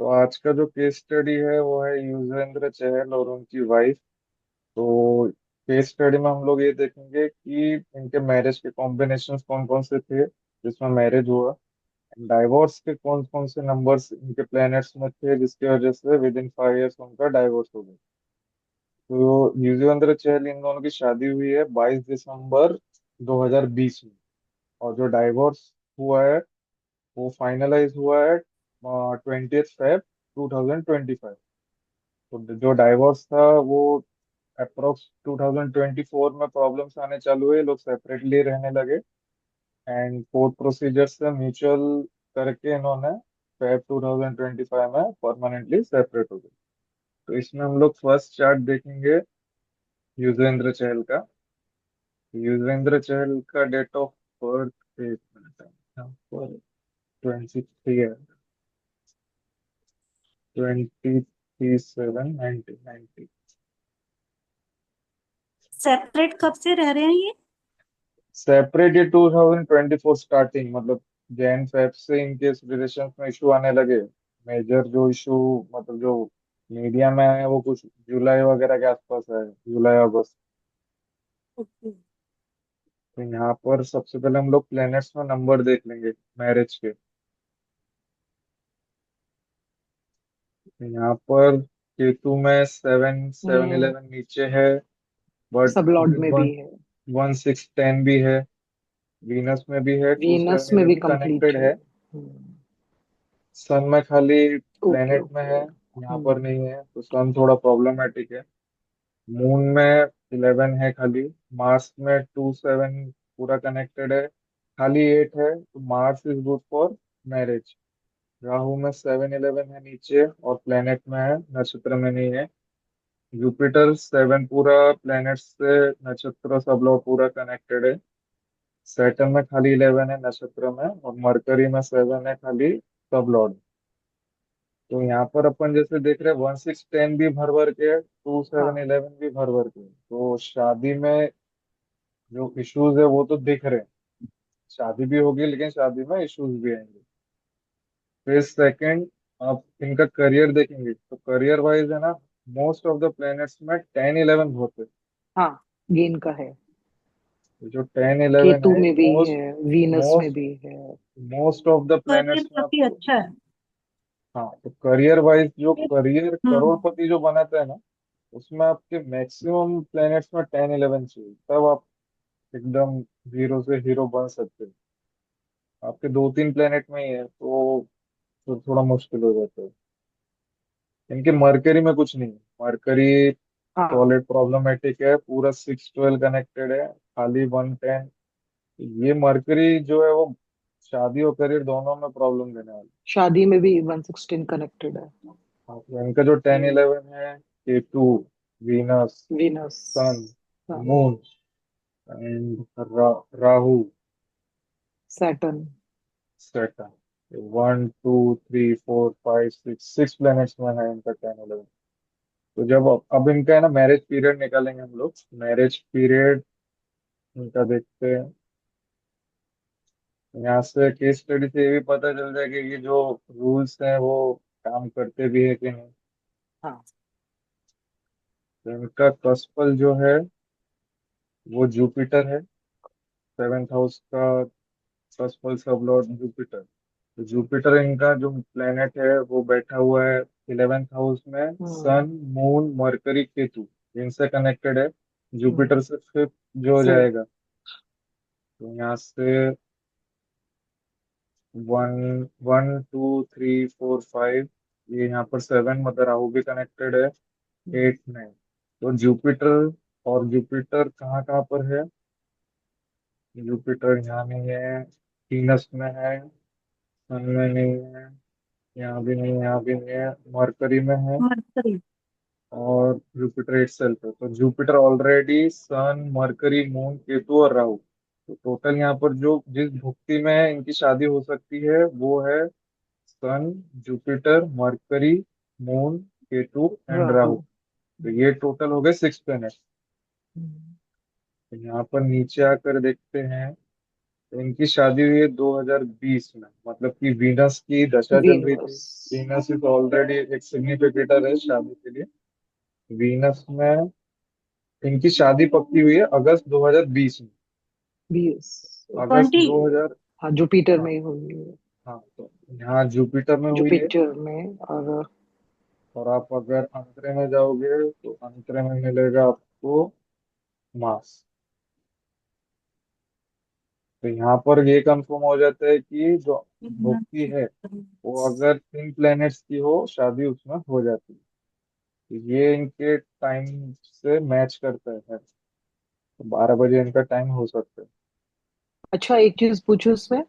तो आज का जो केस स्टडी है वो है युजवेंद्र चहल और उनकी वाइफ। तो केस स्टडी में हम लोग ये देखेंगे कि इनके मैरिज के कॉम्बिनेशन कौन कौन से थे जिसमें मैरिज हुआ। डाइवोर्स के कौन कौन से नंबर्स इनके प्लैनेट्स में थे जिसकी वजह से विद इन 5 इयर्स उनका डाइवोर्स हो गया। तो युजवेंद्र चहल इन दोनों की शादी हुई है 22 दिसंबर 2020 में। और जो डाइवोर्स हुआ है वो फाइनलाइज हुआ है 20th Feb 2025। तो जो डाइवोर्स था वो अप्रोक्स 2024 में प्रॉब्लम्स आने चालू हुए, लोग सेपरेटली रहने लगे एंड कोर्ट प्रोसीजर से म्यूचुअल करके इन्होंने फेब 2025 में परमानेंटली सेपरेट हो गए। तो इसमें हम लोग फर्स्ट चार्ट देखेंगे युजवेंद्र चहल का। युजवेंद्र चहल का डेट ऑफ बर्थ एक मिनट है यहाँ पर 23 है, 23/7/1990। सेपरेट कब से रह रहे हैं ये? सेपरेट ये 2024 स्टार्टिंग, मतलब जैन फेब से इनके रिलेशन में इशू आने लगे। मेजर जो इशू, मतलब जो मीडिया में है वो कुछ जुलाई वगैरह के आसपास है, जुलाई अगस्त। ओके। तो यहाँ पर सबसे पहले हम लोग प्लैनेट्स में नंबर देख लेंगे मैरिज के। तो यहाँ पर केतु में 7/7/11 नीचे है, बट सब लॉर्ड में भी है। 1/6/10 भी है। वीनस में भी है, टू वीनस सेवन में भी इलेवन कंप्लीट कनेक्टेड है। है। सन में खाली ओके प्लेनेट में ओके। है, यहाँ पर नहीं है, तो सन थोड़ा प्रॉब्लमेटिक है। मून में 11 है खाली। मार्स में 2/7 पूरा कनेक्टेड है, खाली 8 है, तो Mars is good for marriage. Rahu में 7/11 है नीचे और प्लेनेट में है, नक्षत्र में नहीं है। जुपिटर 7 पूरा प्लेनेट से नक्षत्र सब लोग पूरा कनेक्टेड है। सैटर्न में खाली 11 है नक्षत्र में, और मरकरी में 7 है खाली सब लॉर्ड। तो यहाँ पर अपन जैसे देख रहे हैं 1/6/10 भी भर भर के है, टू सेवन हाँ, इलेवन भी भर भर के है। तो शादी में जो इश्यूज है वो तो दिख रहे हैं। शादी भी होगी लेकिन शादी में इश्यूज भी आएंगे। फिर सेकंड, आप इनका करियर देखेंगे तो करियर वाइज है ना, मोस्ट ऑफ द प्लैनेट्स में 10/11 होते हैं। हाँ, गेन का है। तो जो 10/11 केतु है, में भी है, मोस्ट वीनस में मोस्ट भी है। Most of the career planets में काफी आपको। अच्छा है। हाँ, तो करियर वाइज जो करियर हम्म। करोड़पति जो बनाता है ना, उसमें आपके मैक्सिमम प्लैनेट्स में 10/11 चाहिए, तब आप एकदम जीरो से हीरो बन सकते हैं। आपके 2-3 प्लेनेट में ही है तो थोड़ा मुश्किल हो जाता है। इनके मरकरी में कुछ नहीं है। मरकरी हाँ, सॉलिड प्रॉब्लमेटिक है, पूरा 6/12 कनेक्टेड है, खाली 1/10। ये मरकरी जो है वो शादी और करियर दोनों में प्रॉब्लम देने वाली शादी में भी 116 कनेक्टेड है। है। तो इनका जो 10/11 है, केतु, वीनस, वीनस। सन, हाँ, moon and Rahu, Saturn. Saturn. 1 2 3 4 5 6 planets में है इनका 10/11। तो जब अब इनका है ना मैरिज पीरियड निकालेंगे हम लोग। मैरिज पीरियड इनका देखते हैं। यहाँ से केस स्टडी से ये भी पता चल जाएगा कि जो रूल्स हैं वो काम करते भी है कि नहीं। हाँ। तो इनका कस्पल जो है वो जुपिटर है, 7th हाउस का कस्पल सब लॉर्ड जुपिटर। तो जुपिटर इनका जो प्लेनेट है वो बैठा हुआ है 11th हाउस में, हम्म। सन, मून, मरकरी, केतु इनसे कनेक्टेड है। हम्म। जुपिटर से फिफ्थ जो हो से जाएगा, तो यहाँ से 1 1 2 3 4 5, ये यहाँ पर 7, मतलब राहु भी कनेक्टेड है। 8 9, तो जुपिटर, और जुपिटर कहाँ कहाँ पर है? जुपिटर यहाँ नहीं है, वीनस में है, सन में नहीं है, यहाँ भी नहीं, यहाँ भी नहीं है, मरकरी में है, मरकरी। और जुपिटर इटसेल्फ है। तो जुपिटर ऑलरेडी सन, मरकरी, मून, केतु और राहु। तो टोटल यहाँ पर जो जिस भुक्ति में इनकी शादी हो सकती है वो है sun, Jupiter, Mercury, moon, Ketu and Rahu. Rahu. तो ये टोटल हो गए 6 प्लैनेट। हम्म। तो यहाँ पर नीचे आकर देखते हैं इनकी शादी हुई है 2020 में, मतलब कि वीनस की दशा चल रही थी। वीनस। वीनस इज ऑलरेडी एक सिग्निफिकेटर है शादी के लिए। वीनस में इनकी शादी पक्की हुई है अगस्त 2020 में। वीनस। अगस्त ट्वेंटी। 2000। हाँ, जुपिटर हाँ। में ही होगी। हाँ, तो यहाँ जुपिटर में हुई है। जुपिटर में। और और आप अगर अंतरे में जाओगे तो अंतरे में मिलेगा आपको मार्स। तो यहाँ पर ये कंफर्म हो जाता है कि जो भुक्ति है वो अगर 3 प्लैनेट्स की हो शादी उसमें हो जाती है। तो ये इनके टाइम से मैच करता है। तो 12 बजे इनका टाइम हो सकता है। अच्छा, एक चीज पूछूं इसमें।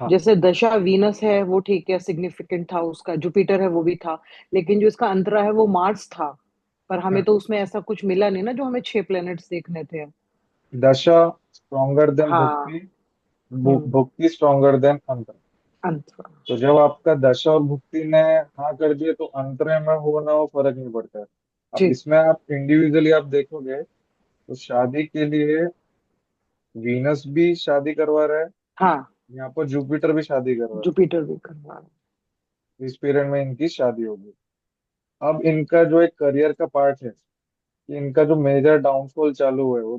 हाँ। जैसे दशा वीनस है वो ठीक है, सिग्निफिकेंट था उसका, जुपिटर है वो भी था, लेकिन जो इसका अंतरा है वो मार्स था। पर हमें हम्म। तो उसमें ऐसा कुछ मिला नहीं ना, जो हमें 6 प्लैनेट्स देखने थे। दशा स्ट्रॉन्गर देन हाँ। भुक्ति। हम्म। भुक्ति स्ट्रॉन्गर देन अंतर। अंतरा। तो जब आपका दशा और भुक्ति ने हाँ कर दिए तो अंतरे में हो ना हो फर्क नहीं पड़ता है। अब ठीक। इसमें आप इंडिविजुअली आप देखोगे तो शादी के लिए वीनस भी शादी करवा रहा है। हाँ, यहाँ पर जुपिटर भी शादी करवा रहा जुपिटर भी करवा रहा है। इस पीरियड में इनकी शादी होगी। अब इनका जो एक करियर का पार्ट है कि इनका जो मेजर डाउनफॉल चालू है वो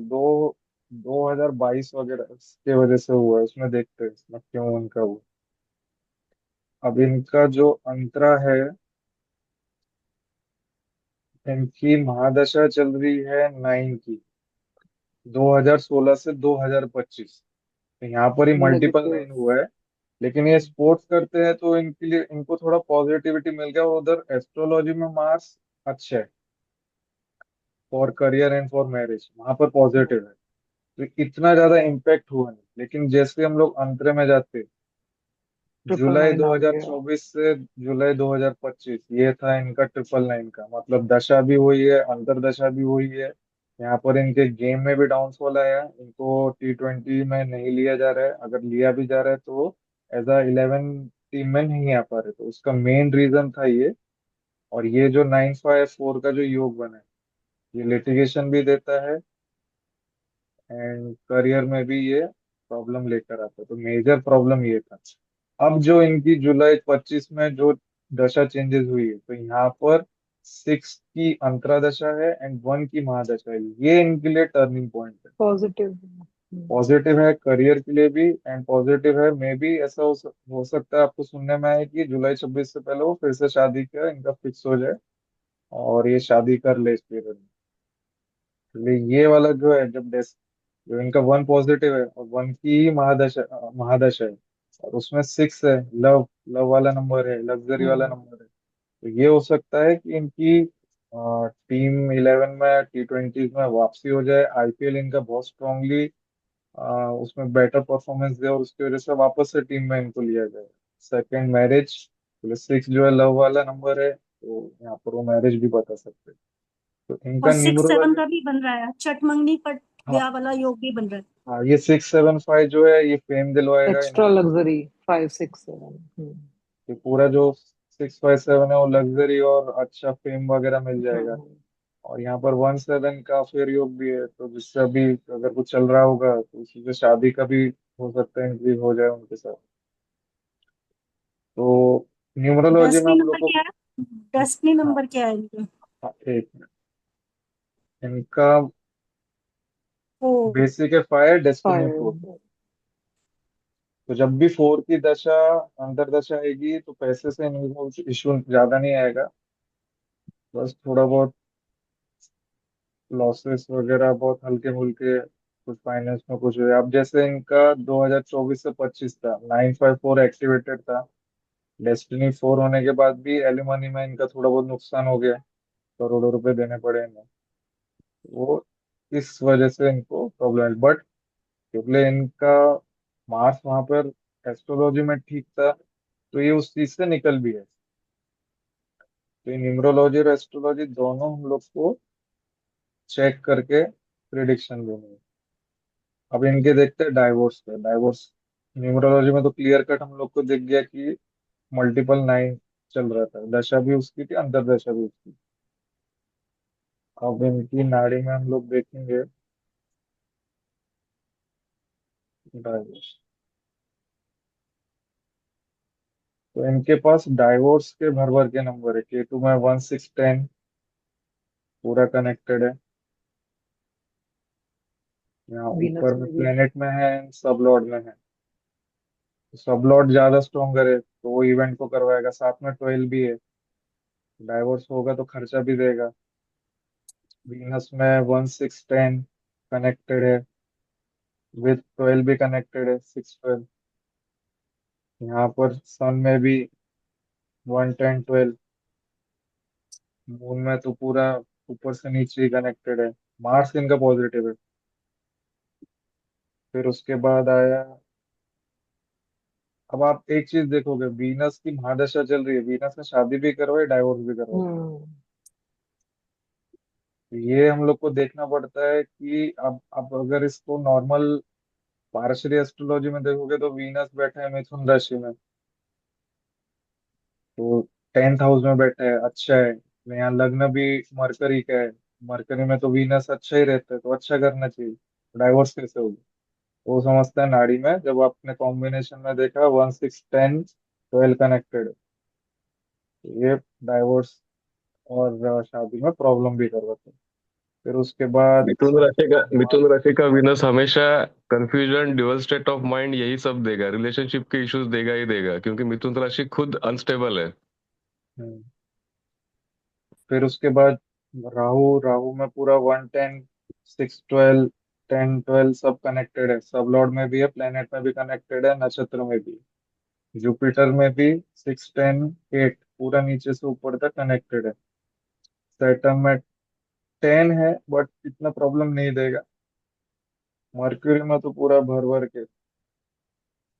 2022 वगैरह के वजह से हुआ है। उसमें देखते हैं इसमें क्यों इनका हुआ। अब इनका जो अंतरा है, इनकी महादशा चल रही है 9 की, 2016 से 2025। तो यहाँ पर ही मल्टीपल नेगेटिव। 9 हुआ है। लेकिन ये स्पोर्ट्स करते हैं तो इनके लिए इनको थोड़ा पॉजिटिविटी मिल गया। और उधर एस्ट्रोलॉजी में मार्स अच्छा है for career and for marriage, वहां पर पॉजिटिव है। तो इतना ज्यादा इम्पैक्ट हुआ नहीं। लेकिन जैसे हम लोग अंतरे में जाते, ट्रिपल जुलाई नाइन आ गया। 2024 से जुलाई 2025 ये था इनका ट्रिपल नाइन का मतलब। दशा भी हुई है, अंतरदशा भी हुई है। यहाँ पर इनके गेम में भी डाउनफॉल आया। इनको T20 में नहीं लिया जा रहा है। अगर लिया भी जा रहा है तो एज अ 11 टीम में नहीं आ पा रहे। तो उसका मेन रीजन था ये। और ये जो 954 का जो योग बना है ये लिटिगेशन भी देता है एंड करियर में भी ये प्रॉब्लम लेकर आता है। तो मेजर प्रॉब्लम ये था। अब जो इनकी जुलाई 25 में जो दशा चेंजेस हुई है तो यहाँ पर 6 की अंतरादशा है एंड 1 की महादशा है। ये इनके लिए टर्निंग पॉइंट है। पॉजिटिव। पॉजिटिव है करियर के लिए भी एंड पॉजिटिव है मे बी ऐसा हो सकता है आपको सुनने में आए कि जुलाई 26 से पहले वो फिर से शादी का इनका फिक्स हो जाए और ये शादी कर ले इस पीरियड में। इसलिए ये वाला जो है जब जो इनका 1 पॉजिटिव है और 1 की महादशा महादशा है और उसमें 6 है। लव लव वाला नंबर है, लग्जरी वाला हम्म। नंबर है। तो ये हो सकता है कि इनकी टीम 11 में T20 में वापसी हो जाए। आईपीएल इनका बहुत स्ट्रांगली उसमें बेटर परफॉर्मेंस दे और उसकी वजह से वापस से टीम में इनको लिया जाए। सेकंड मैरिज, 6 जो है लव वाला नंबर है तो यहाँ पर वो मैरिज भी बता सकते हैं। तो इनका और 6 7 न्यूमरोलॉजी। का भी बन रहा है, चटमंगनी पट हाँ। ब्याह वाला योग भी बन रहा है। हाँ, ये 6 7 5 जो है ये फेम दिलवाएगा एक्स्ट्रा इनको। लग्जरी 5 6 7। ये पूरा जो 6 5 7 है वो लग्जरी और अच्छा फेम वगैरह मिल जाएगा। हम्म। और यहाँ पर 1 7 का फिर योग भी है तो जिससे अभी अगर कुछ चल रहा होगा तो उसी से शादी का भी हो सकता है इंक्रीज हो जाए उनके साथ। तो न्यूमरोलॉजी में डेस्टिनी हम लोग नंबर को। क्या है? डेस्टिनी हाँ। नंबर क्या है इनका? हाँ, एक मिनट। इनका ओ। बेसिक है फायर, डेस्टिनी 4। 5। तो जब भी 4 की दशा अंतरदशा आएगी तो पैसे से इनको इशू ज्यादा नहीं आएगा। बस थोड़ा बहुत लॉसेस वगैरह बहुत हल्के फुल्के कुछ फाइनेंस में कुछ हुए। अब जैसे इनका 2024 से 25 था, 954 एक्टिवेटेड था। डेस्टिनी 4 होने के बाद भी एलिमनी में इनका थोड़ा बहुत नुकसान हो गया। करोड़ों रुपए देने पड़े इन्हें। वो इस वजह से इनको प्रॉब्लम है। बट क्योंकि इनका मार्स वहां पर एस्ट्रोलॉजी में ठीक था तो ये उस चीज से निकल भी है। तो न्यूमरोलॉजी और एस्ट्रोलॉजी दोनों हम लोग को चेक करके प्रिडिक्शन देनी है। अब इनके देखते हैं डाइवोर्स पे। डाइवोर्स न्यूमरोलॉजी में तो क्लियर कट हम लोग को दिख गया कि मल्टीपल 9 चल रहा था। दशा भी उसकी थी, अंतरदशा भी उसकी। अब इनकी नाड़ी में हम लोग देखेंगे डाइवोर्स। तो इनके पास डाइवोर्स के भर भर के नंबर है। K2 में 1 6 10 पूरा कनेक्टेड है। यहाँ वीनस ऊपर में में भी। प्लेनेट में है, सब लॉर्ड में है। तो सब लॉर्ड ज्यादा स्ट्रोंगर है तो वो इवेंट को करवाएगा। साथ में 12 भी है, डाइवोर्स होगा तो खर्चा भी देगा। वीनस में 1 6 10 कनेक्टेड है, विथ 12 भी कनेक्टेड है, 6 12। यहाँ पर सन में भी 1 10 12। मून में तो पूरा ऊपर से नीचे ही कनेक्टेड है। मार्स इनका पॉजिटिव है। फिर उसके बाद आया, अब आप एक चीज देखोगे, वीनस की महादशा चल रही है, वीनस ने शादी भी करवाई, डाइवोर्स भी करवाई। हम्म। तो ये हम लोग को देखना पड़ता है कि अब अगर इसको नॉर्मल पारशरी एस्ट्रोलॉजी में देखोगे तो वीनस बैठा है मिथुन राशि में, तो 10th हाउस में बैठा है, अच्छा है। तो यहाँ लग्न भी मरकरी का है, मरकरी में तो वीनस अच्छा ही रहता है, तो अच्छा करना चाहिए। डाइवोर्स कैसे होगी? वो समझता है नाड़ी में, जब आपने कॉम्बिनेशन में देखा 1 6 10 12 कनेक्टेड, ये डाइवोर्स और शादी में प्रॉब्लम भी करवाते हैं। फिर उसके बाद मिथुन राशि का विनस हमेशा confusion, dual state of mind, यही सब देगा। रिलेशनशिप के इश्यूज देगा ही देगा, क्योंकि मिथुन राशि खुद अनस्टेबल है। हम्म, फिर उसके बाद राहु, राहु में पूरा 1 10 6 12 10 12 सब कनेक्टेड है। सब लॉर्ड में भी है, प्लेनेट में भी कनेक्टेड है, नक्षत्र में भी। जुपिटर में भी 6 10 8 पूरा नीचे से ऊपर तक कनेक्टेड है। सैटर्न में 10 है बट इतना प्रॉब्लम नहीं देगा। मर्क्यूरी में तो पूरा भर भर के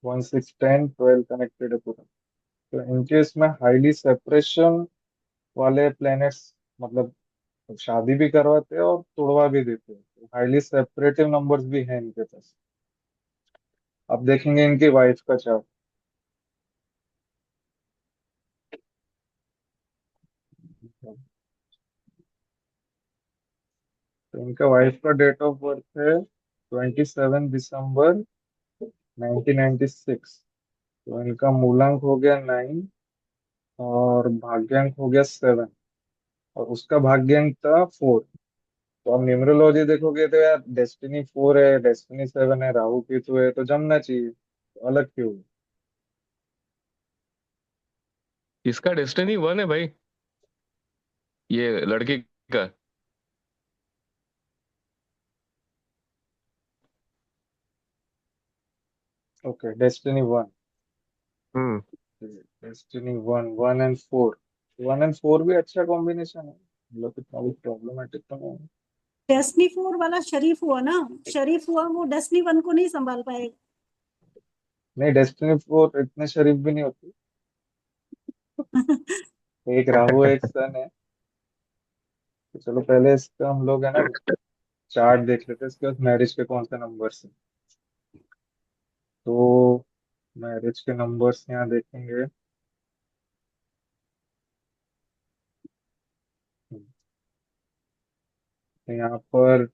1 6 10 12 कनेक्टेड है पूरा। तो इनके इसमें हाईली सेपरेशन वाले प्लैनेट्स, मतलब शादी भी करवाते हैं और तोड़वा भी देते हैं। तो हाईली सेपरेटिव नंबर्स भी हैं इनके पास। अब देखेंगे इनकी वाइफ का चार्ट। तो इनका वाइफ का डेट ऑफ बर्थ है 27 दिसंबर 1996। तो इनका मूलांक हो गया 9 और भाग्यांक हो गया 7, और उसका भाग्यांक था 4। तो अब न्यूमरोलॉजी देखोगे तो यार डेस्टिनी 4 है, डेस्टिनी 7 है, राहु केतु है, तो जमना चाहिए। तो अलग क्यों? इसका डेस्टिनी 1 है भाई, ये लड़की का। Okay, destiny 1। Hmm. Destiny 1 1 and 4। 1 and 4 भी अच्छा कॉम्बिनेशन है, मतलब इतना भी प्रॉब्लमेटिक तो नहीं है। डेस्नी 4 वाला शरीफ हुआ ना, शरीफ हुआ, वो डेस्नी 1 को नहीं संभाल पाएगा। नहीं, डेस्टिनी 4 इतने शरीफ भी नहीं होती। एक राहु एक सन है। तो चलो पहले इसका हम लोग है ना चार्ट देख लेते हैं, इसके बाद मैरिज के कौन से नंबर्स हैं। तो मैरिज के नंबर्स यहाँ देखेंगे। तो यहाँ पर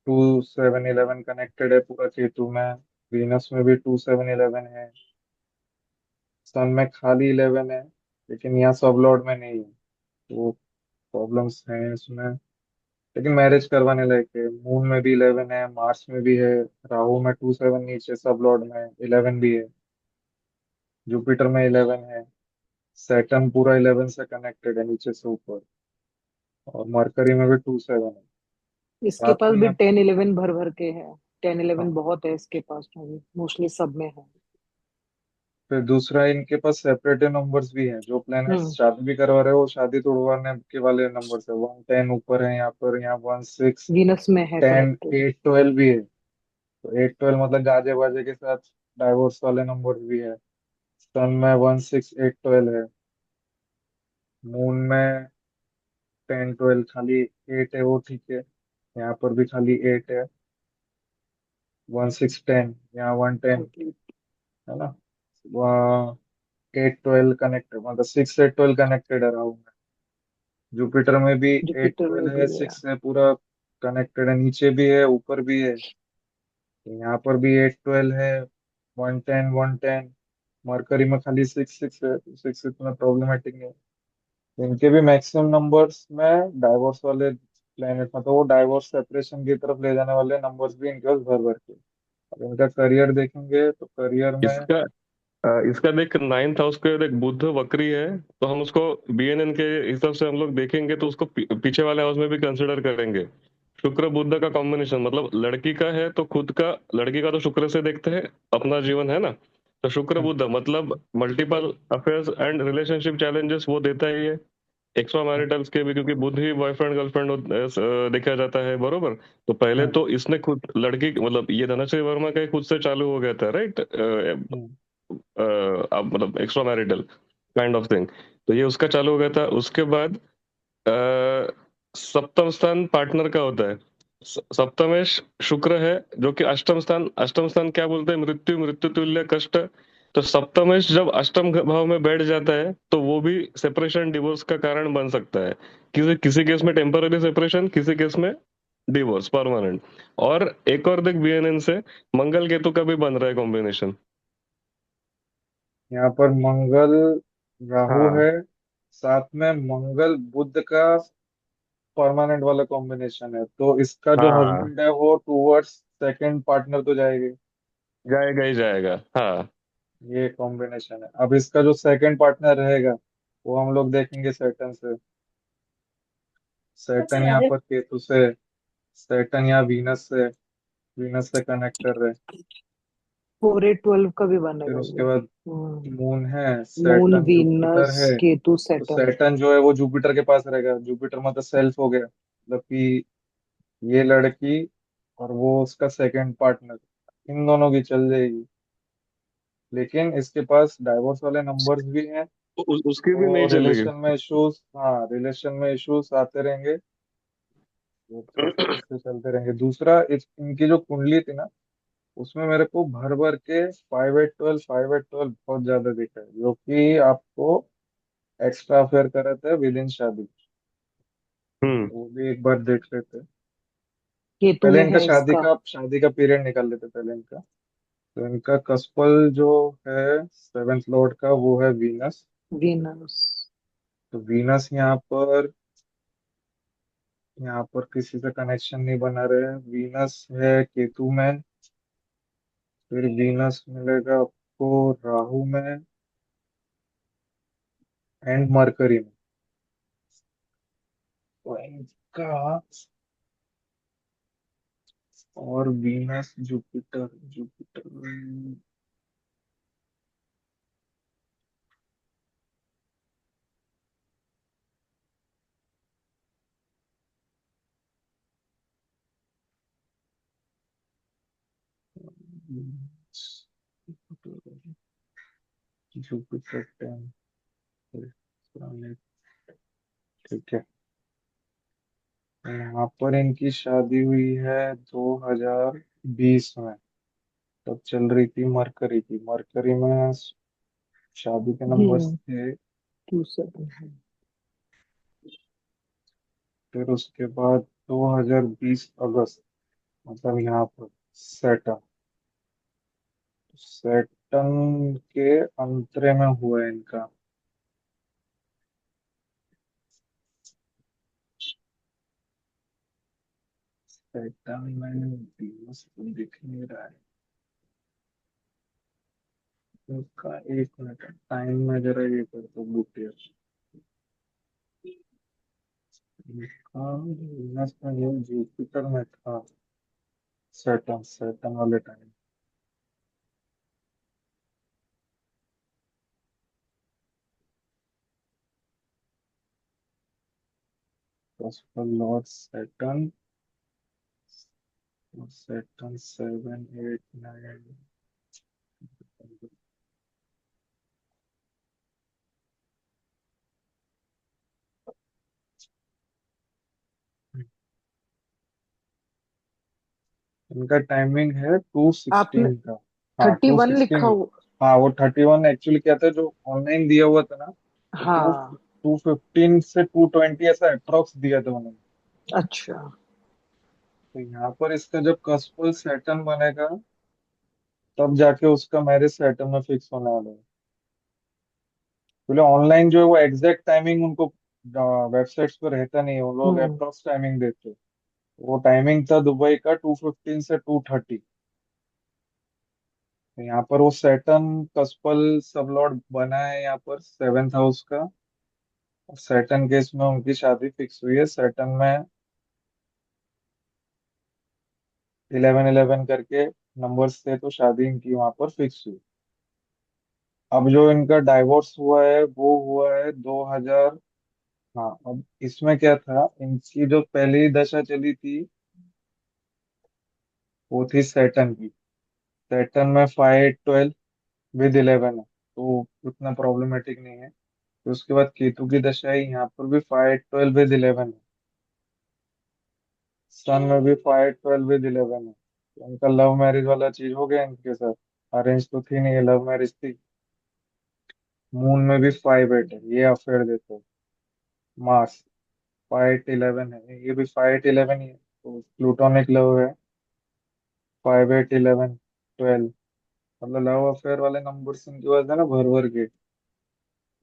2 7 11 कनेक्टेड है पूरा केतु में। वीनस में भी 2 7 11 है। सन में खाली 11 है, लेकिन यहाँ सब लॉर्ड में नहीं है, तो प्रॉब्लम्स हैं इसमें। लेकिन मैरिज करवाने लायक है। मून में भी 11 है, मार्स में भी है। राहु में 2 7 नीचे सब लॉर्ड में 11 भी है। जुपिटर में 11 है। सैटर्न पूरा 11 से कनेक्टेड है नीचे से ऊपर। और मरकरी में भी 2 7 है। इसके साथ पास में भी यहाँ, 10 11 भर भर के है। 10 11 हाँ, बहुत है इसके पास में, मोस्टली सब में है। फिर दूसरा इनके पास सेपरेटिव नंबर्स भी हैं। जो प्लैनेट्स हम्म। शादी भी करवा रहे हो वो शादी तोड़वाने के वाले नंबर्स है। 1 10 ऊपर है यहाँ पर, यहाँ 1 6 वीनस में है 10 कनेक्टेड। 8 12 भी है। तो 8 12 मतलब गाजे बाजे के साथ डाइवोर्स वाले नंबर्स भी है। सन में 1 6 8 12 है। मून में 10 12 खाली 8 है, वो ठीक है। यहाँ पर भी खाली 8 है। 1 6 10, यहाँ 1 10 कंप्लीट। है ना। 8 12 कनेक्टेड, मतलब 6 8 12 कनेक्टेड है राहु में। जुपिटर में भी एट जुपिटर में ट्वेल्व है, भी है। 6 है पूरा कनेक्टेड है, नीचे भी है ऊपर भी है। यहाँ पर भी 8 12 है, 1 10 1 10। मरकरी में खाली 6 6 है, तो 6 6 में प्रॉब्लमेटिक नहीं है। तो इनके भी मैक्सिमम नंबर्स में डाइवोर्स वाले प्लेनेट, मतलब वो डाइवोर्स सेपरेशन की तरफ ले जाने वाले नंबर्स भी इनके पास भर भर के। अब इनका करियर देखेंगे तो करियर में इसका इसका देख नाइन्थ हाउस का देख बुध वक्री है, तो हम उसको बीएनएन के हिसाब से हम लोग देखेंगे तो उसको पीछे वाले हाउस में भी कंसिडर करेंगे। शुक्र बुध का कॉम्बिनेशन मतलब लड़की का है तो खुद का, लड़की का तो शुक्र से देखते हैं अपना जीवन है ना, तो शुक्र बुध मतलब multiple affairs and relationship challenges वो देता ही है। एक्स्ट्रा मैरिटल्स के भी, क्योंकि बुध ही बॉयफ्रेंड गर्लफ्रेंड देखा जाता है बरोबर। तो पहले तो इसने खुद लड़की मतलब ये धनश्री वर्मा का ही खुद से चालू हो गया था राइट, अब मतलब extra marital kind of thing. तो ये उसका चालू हो गया था। उसके बाद अ, सप्तम स्थान पार्टनर का होता है। सप्तमेश शुक्र है, जो कि अष्टम स्थान क्या बोलते हैं, मृत्यु मृत्यु तुल्य कष्ट। तो सप्तमेश जब अष्टम भाव में बैठ जाता है तो वो भी सेपरेशन डिवोर्स का कारण बन सकता है। किसी किसी केस में टेम्पररी सेपरेशन, किसी केस में डिवोर्स परमानेंट। और एक और देख बीएनएन से मंगल केतु का भी बन रहा है कॉम्बिनेशन। यहाँ पर मंगल राहु हाँ है, साथ में मंगल बुध का परमानेंट वाला कॉम्बिनेशन है, तो इसका जो हाँ, हस्बैंड है वो टूवर्ड्स सेकंड पार्टनर तो जाएगी। जाएगा ही जाएगा हाँ। ये कॉम्बिनेशन है। अब इसका जो सेकंड पार्टनर रहेगा वो हम लोग देखेंगे सैटर्न से। सैटर्न कैसे यहाँ यार? पर केतु से, सैटर्न यहाँ वीनस से कनेक्ट कर रहे हैं। 4 8 12 का भी फिर बनेगा उसके ये। बाद मून है, मून सैटर्न जुपिटर वीनस है। केतु तो सैटर्न। सैटर्न जो है वो जुपिटर के पास रहेगा, जुपिटर मतलब सेल्फ हो गया, मतलब कि ये लड़की और वो उसका सेकंड पार्टनर, इन दोनों की चल जाएगी। लेकिन इसके पास डाइवोर्स वाले नंबर्स भी हैं, उसकी भी नहीं तो चलेगी। रिलेशन में इश्यूज, हाँ रिलेशन में इश्यूज आते रहेंगे। वो तो ऐसे चलते रहेंगे। दूसरा इनकी जो कुंडली थी ना, उसमें मेरे को भर भर के 5 8 12 बहुत ज्यादा दिखा है, जो कि आपको एक्स्ट्रा अफेयर कराता है विद इन शादी। हम्म। वो भी एक बार देख लेते हैं। केतु पहले में इनका है इसका। शादी का पीरियड निकाल लेते हैं पहले इनका। तो इनका कस्पल जो है सेवेंथ लॉर्ड का, वो है वीनस। वीनस। तो वीनस यहाँ पर किसी से कनेक्शन नहीं बना रहे हैं। वीनस है केतु में, फिर वीनस मिलेगा आपको राहु में एंड मरकरी में। तो इनका, और वीनस जुपिटर, जुपिटर जुपिटर 10 ठीक है। यहाँ पर इनकी शादी हुई है 2020 में, तब चल रही थी मरकरी की। मरकरी में शादी के नंबर्स हम्म। थे। 2 7 फिर उसके बाद 2020 अगस्त, मतलब यहाँ पर सैटर्न, सैटर्न के अंतरे में हुआ है इनका। सैटर्न में वीनस तो दिख नहीं रहा है इनका। एक मिनट टाइम में जरा ये कर दो बूटे। इनका वीनस में ये जुपिटर में था, सैटर्न सैटर्न वाले टाइम। Lord Saturn, Saturn 7 8 9। इनका टाइमिंग है टू आपने सिक्सटीन का। हाँ थर्टी टू वन लिखा सिक्सटीन हो। हाँ वो 31 एक्चुअली क्या था, जो ऑनलाइन दिया हुआ था ना, तो हाँ। 215 से 220 ऐसा अप्रोक्स दिया था उन्होंने। अच्छा। तो यहाँ पर इसका जब कस्पल सैटर्न बनेगा, तब जाके उसका मैरिज सैटर्न में फिक्स होने वाला है। बोले ऑनलाइन जो है वो एग्जैक्ट टाइमिंग उनको वेबसाइट्स पर रहता नहीं है, वो लोग हम्म। अप्रॉक्स टाइमिंग देते हैं। वो टाइमिंग था दुबई का 2:15 से 2:30। यहाँ पर वो सैटर्न कस्पल सब लॉट बना है यहाँ पर 7th हाउस का। और सैटर्न केस में उनकी शादी फिक्स हुई है, सैटर्न में 1111 करके नंबर्स थे, तो शादी इनकी वहां पर फिक्स हुई। अब जो इनका डाइवोर्स हुआ है वो हुआ है 2000। हाँ, अब इसमें क्या था, इनकी जो पहली दशा चली थी वो थी सैटर्न की। सैटर्न में 5 8 12 विद 11 है, तो उतना प्रॉब्लमेटिक नहीं है। तो उसके बाद केतु की दशा है, यहाँ पर भी 5 8 12 विद 11 है। सन में भी 5 8 12 विद 11 है। तो उनका लव मैरिज वाला चीज हो गया इनके साथ। अरेंज तो थी नहीं, लव मैरिज थी। मून में भी 5 8 है, ये अफेयर देते हैं। मार्स 5 8 11 है, ये भी 5 8 11 ही है, तो प्लूटोनिक लव है। 5 8 11 12, मतलब लव अफेयर वाले नंबर इनके पास है ना, भर भर के।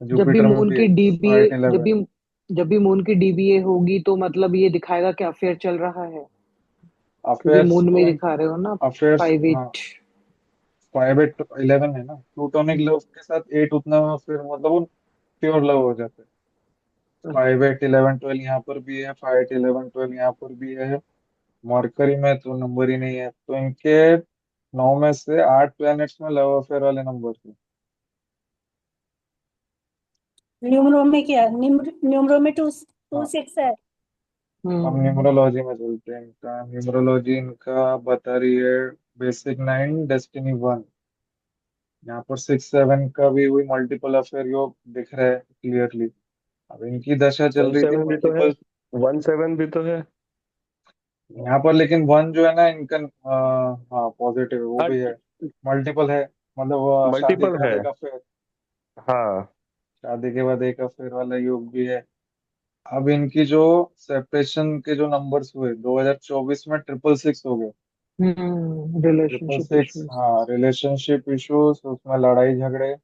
जब भी जुपिटर में मून भी की है डीबीए फाइव जब भी इलेवन जब भी मून की डीबीए होगी तो मतलब ये दिखाएगा कि अफेयर चल रहा है, क्योंकि अफेयर्स मून में ही तो दिखा रहे हो ना। अफेयर्स, फाइव हाँ। एट 5 8 11 है ना, प्लूटोनिक लव के साथ 8 उतना फिर मतलब वो प्योर लव हो जाता है। 5 8 11 12 यहाँ पर भी है, 5 8 11 12 यहाँ पर भी है। मरकरी में तो नंबर ही नहीं है, तो इनके 9 में से 8 प्लैनेट्स में लव अफेयर वाले नंबर थे। न्यूमरो में क्या है? न्यूमरो में टू टू हाँ, सिक्स है। अब हम्म। न्यूमरोलॉजी में चलते हैं। इनका न्यूमरोलॉजी इनका बता रही है बेसिक 9 डेस्टिनी 1। यहाँ पर 6 7 का भी वही मल्टीपल अफेयर योग दिख रहा है क्लियरली। अब इनकी दशा चल वन रही थी सेवन भी तो है, मल्टीपल। 17 भी तो है। यहाँ पर लेकिन वन जो है ना इनका, हाँ पॉजिटिव है, वो हाँ, भी है। मल्टीपल है, मतलब शादी मल्टीपल के बाद है। एक अफेयर। हाँ। शादी के बाद एक अफेयर वाला योग भी है। अब इनकी जो सेपरेशन के जो नंबर्स हुए 2024 में 666 हो गए। Triple relationship six, issues. हाँ, रिलेशनशिप इश्यूज, उसमें लड़ाई झगड़े,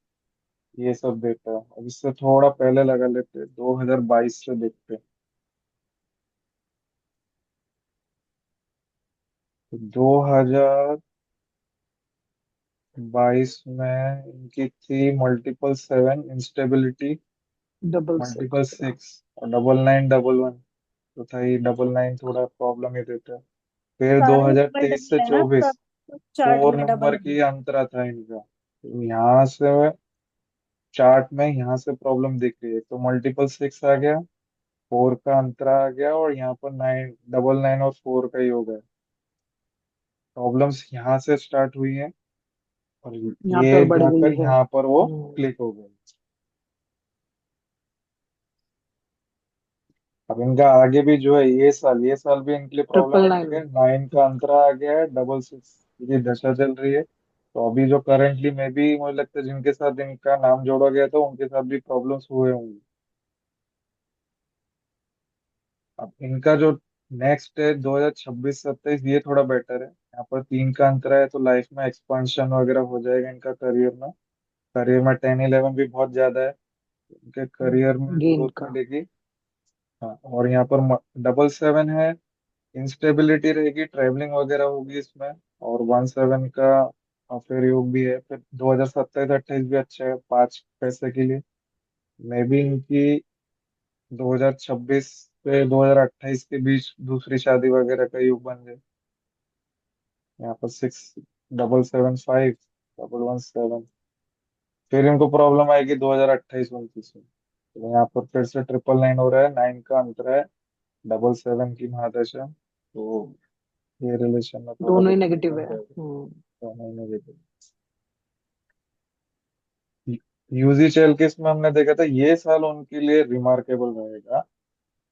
ये सब देता है। अब इससे थोड़ा पहले लगा लेते 2022 से देखते। 2022 में इनकी थी multiple 7 instability, double multiple six. 6 और 99 11। तो था ये 99 थोड़ा प्रॉब्लम ही देता है। फिर सारे डबल 2023 से डबल है ना, 24 सब चार्ट 4 में डबल नंबर डबल। की अंतरा था इनका। तो यहाँ से चार्ट में यहाँ से प्रॉब्लम दिख रही है, तो मल्टीपल 6 आ गया, 4 का अंतरा आ गया, और यहाँ पर 9 99 और 4 का योग है। प्रॉब्लम्स यहाँ से स्टार्ट हुई है, और यहाँ पे और ये बढ़ जाकर गई है। यहाँ पर वो क्लिक हो गई। अब इनका आगे भी जो है, ये साल भी इनके लिए ट्रिपल प्रॉब्लमेटिक नाइन। है। 9 का अंतरा आ गया है, डबल 6 की दशा चल रही है। तो अभी जो करंटली में भी मुझे लगता है जिनके साथ इनका नाम जोड़ा गया था उनके साथ भी प्रॉब्लम्स हुए होंगे। अब इनका जो नेक्स्ट है 2026 27, ये थोड़ा बेटर है। यहाँ पर 3 का अंतरा है, तो लाइफ में एक्सपांशन वगैरह हो जाएगा इनका करियर में। करियर में 10 11 भी बहुत ज्यादा है, इनके करियर में गेन ग्रोथ का। मिलेगी। हाँ, और यहाँ पर डबल 7 है, इंस्टेबिलिटी रहेगी, ट्रैवलिंग वगैरह होगी इसमें। और 1 7 का फिर योग भी है। फिर 2027 28 भी अच्छा है 5 पैसे के लिए। मे बी इनकी 2026 से 2028 के बीच दूसरी शादी वगैरह का योग बन जाए। यहाँ पर 6 7 7 5 1 1 7। फिर इनको प्रॉब्लम आएगी 2028 29 में। तो यहाँ पर फिर से 999 हो रहा है, 9 का अंतर है, डबल 7 की महादशा। तो ये रिलेशन में थोड़ा दोनों ही दिक्कत नेगेटिव बन है। जाएगी। तो हमने देखा यूजी चेल के इसमें हमने देखा था, ये साल उनके लिए रिमार्केबल रहेगा।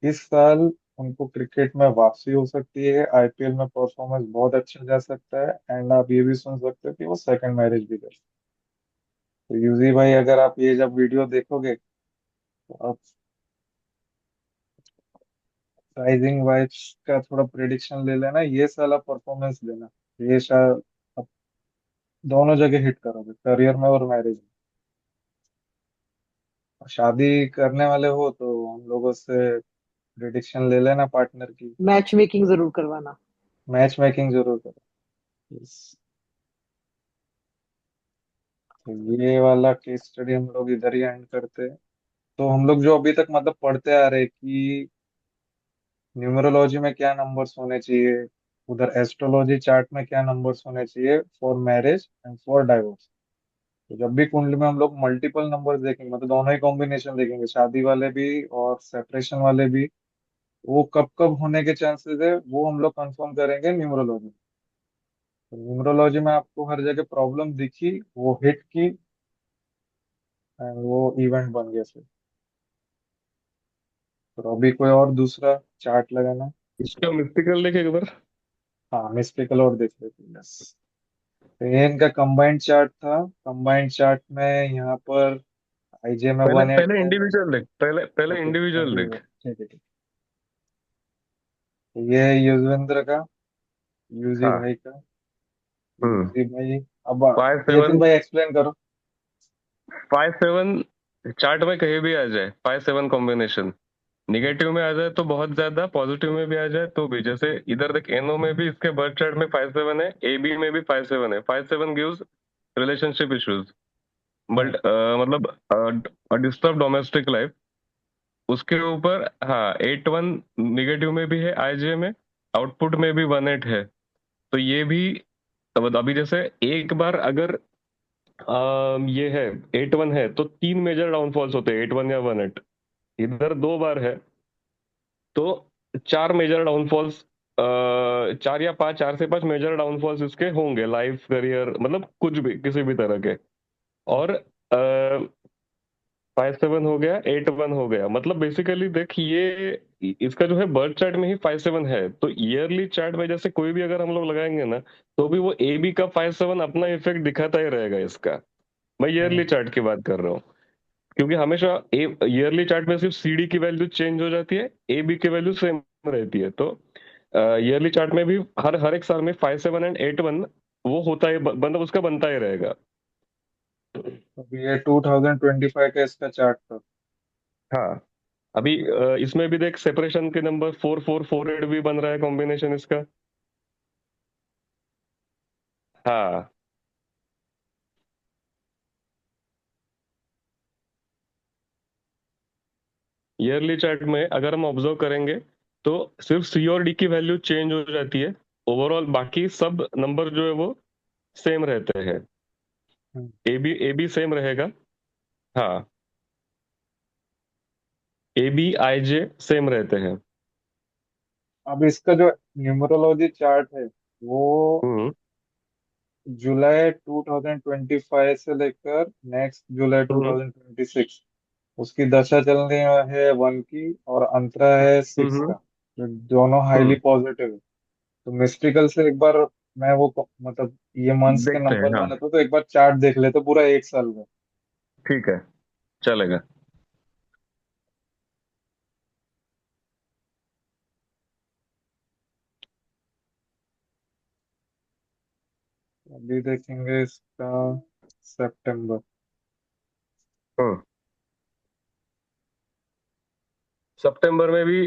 इस साल उनको क्रिकेट में वापसी हो सकती है, आईपीएल में परफॉर्मेंस बहुत अच्छा जा सकता है, एंड आप ये भी सुन सकते हो कि वो सेकंड मैरिज भी कर सकते हैं। तो यूजी भाई, अगर आप ये जब वीडियो देखोगे तो आप राइजिंग वाइब्स का थोड़ा प्रिडिक्शन ले लेना, ये साल आप परफॉर्मेंस देना। ये साल आप दोनों जगह हिट करोगे, करियर में और मैरिज में। शादी करने वाले हो तो हम लोगों से प्रिडिक्शन ले लेना पार्टनर की। मैच मेकिंग जरूर करवाना। मैच मेकिंग जरूर करो। Yes. तो ये वाला केस स्टडी हम लोग इधर ही एंड करते हैं। तो हम लोग जो अभी तक मतलब पढ़ते आ रहे हैं कि न्यूमरोलॉजी में क्या नंबर्स होने चाहिए, उधर एस्ट्रोलॉजी चार्ट में क्या नंबर्स होने चाहिए for marriage and for divorce. तो जब भी कुंडली में हम लोग मल्टीपल नंबर्स देखेंगे, मतलब दोनों ही कॉम्बिनेशन देखेंगे, शादी वाले भी और सेपरेशन वाले भी, वो कब कब होने के चांसेस है वो हम लोग कंफर्म करेंगे न्यूमरोलॉजी। तो न्यूमरोलॉजी में आपको हर जगह प्रॉब्लम दिखी, वो हिट की एंड वो इवेंट बन गया फिर। तो अभी कोई और दूसरा चार्ट लगाना। इसका मिस्टिकल देखे एक बार। हाँ, मिस्टिकल और देख लेते हैं, यस। तो ये इनका कंबाइंड चार्ट था। कंबाइंड चार्ट में यहाँ पर आईजे में पहले 1-8 पहले है। इंडिविजुअल देख, पहले पहले ओके, इंडिविजुअल देख। ठीक है ठीक। तो ये है युजवेंद्र का, यूजी हाँ। भाई का। हम्म। यूजी भाई, अब 5-7, केतन भाई एक्सप्लेन करो। 5-7 चार्ट में कहीं भी आ जाए, 5-7 कॉम्बिनेशन निगेटिव में आ जाए तो बहुत ज्यादा, पॉजिटिव में भी आ जाए तो भी। जैसे इधर देख, एनओ में भी इसके बर्थ चार्ट में 5-7 है, एबी में भी 5-7 है। 5-7 gives relationship issues, hmm, but मतलब डिस्टर्ब डोमेस्टिक लाइफ। उसके ऊपर हाँ, 8-1 निगेटिव में भी है आईजे में, आउटपुट में भी 1-8 है। तो ये भी मतलब अभी जैसे एक बार अगर ये है 8-1 है तो तीन मेजर डाउनफॉल्स होते हैं, 8-1 या 1-8। इधर दो बार है तो चार मेजर डाउनफॉल्स, चार या पांच, चार से पांच मेजर डाउनफॉल्स इसके होंगे, लाइफ, करियर, मतलब कुछ भी, किसी भी तरह के। हम्म। और 5-7 हो गया, 8-1 हो गया, मतलब बेसिकली देख ये इसका जो है बर्थ चार्ट में ही 5-7 है। तो ईयरली चार्ट में जैसे कोई भी अगर हम लोग लगाएंगे ना, तो भी वो ए बी का 5-7 अपना इफेक्ट दिखाता ही रहेगा इसका। मैं ईयरली चार्ट की बात कर रहा हूँ, क्योंकि हमेशा ईयरली चार्ट में सिर्फ सीडी की वैल्यू चेंज हो जाती है, ए बी की वैल्यू सेम रहती है। तो ईयरली चार्ट में भी हर हर एक साल में 5-7 एंड 8-1 वो होता है, मतलब उसका बनता ही रहेगा। अब ये 2025 का इसका चार्ट था। हाँ। अभी इसमें भी देख, सेपरेशन के नंबर 4-4-4-8 भी बन रहा है कॉम्बिनेशन इसका। हाँ। ईयरली चार्ट में अगर हम ऑब्जर्व करेंगे तो सिर्फ सी और डी की वैल्यू चेंज हो जाती है, ओवरऑल बाकी सब नंबर जो है वो सेम रहते हैं। हम्म। ए बी सेम रहेगा। हाँ, A B I J same रहते हैं। अब इसका जो न्यूमरोलॉजी चार्ट है वो हम्म। जुलाई 2025 से लेकर नेक्स्ट जुलाई हम्म। 2026, उसकी दशा चल रही है 1 की और अंतरा है 6 हम्म। का, जो दोनों हाईली हम्म। पॉजिटिव है। तो मिस्ट्रिकल से एक बार मैं वो मतलब ये मंथ्स के देखते हैं, नंबर हाँ। बने तो एक बार चार्ट देख लेते पूरा एक साल में। ठीक है, चलेगा। अभी देखेंगे इसका सितंबर। हम्म। सितंबर में भी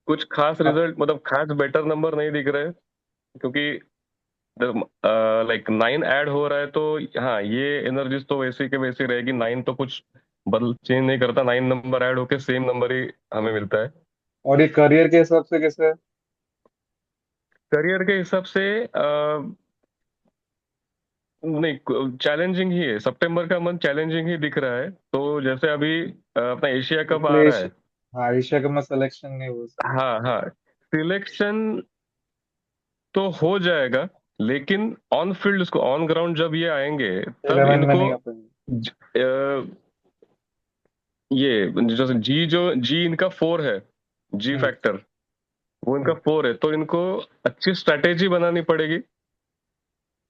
कुछ खास अब रिजल्ट, मतलब खास बेटर नंबर नहीं दिख रहे, क्योंकि लाइक 9 ऐड हो रहा है तो हाँ, ये एनर्जीज तो वैसी के वैसी रहेगी। 9 तो कुछ बदल चेंज नहीं करता, 9 नंबर ऐड होके सेम नंबर ही हमें मिलता है। और ये करियर के हिसाब से कैसे है? करियर के हिसाब से नहीं, चैलेंजिंग ही है। सितंबर का मंथ चैलेंजिंग ही दिख रहा है। तो जैसे अभी अपना एशिया कप आ इसलिए रहा है। हाँ, एशिया कप में सिलेक्शन नहीं हुआ इसका। हाँ हाँ, सिलेक्शन तो हो जाएगा, लेकिन ऑन फील्ड, उसको ऑन ग्राउंड जब ये आएंगे तब 11 में इनको नहीं आ पाएंगे। ये जैसे जी इनका 4 है, जी हम्म। फैक्टर वो इनका हम्म। 4 है, तो इनको अच्छी स्ट्रैटेजी बनानी पड़ेगी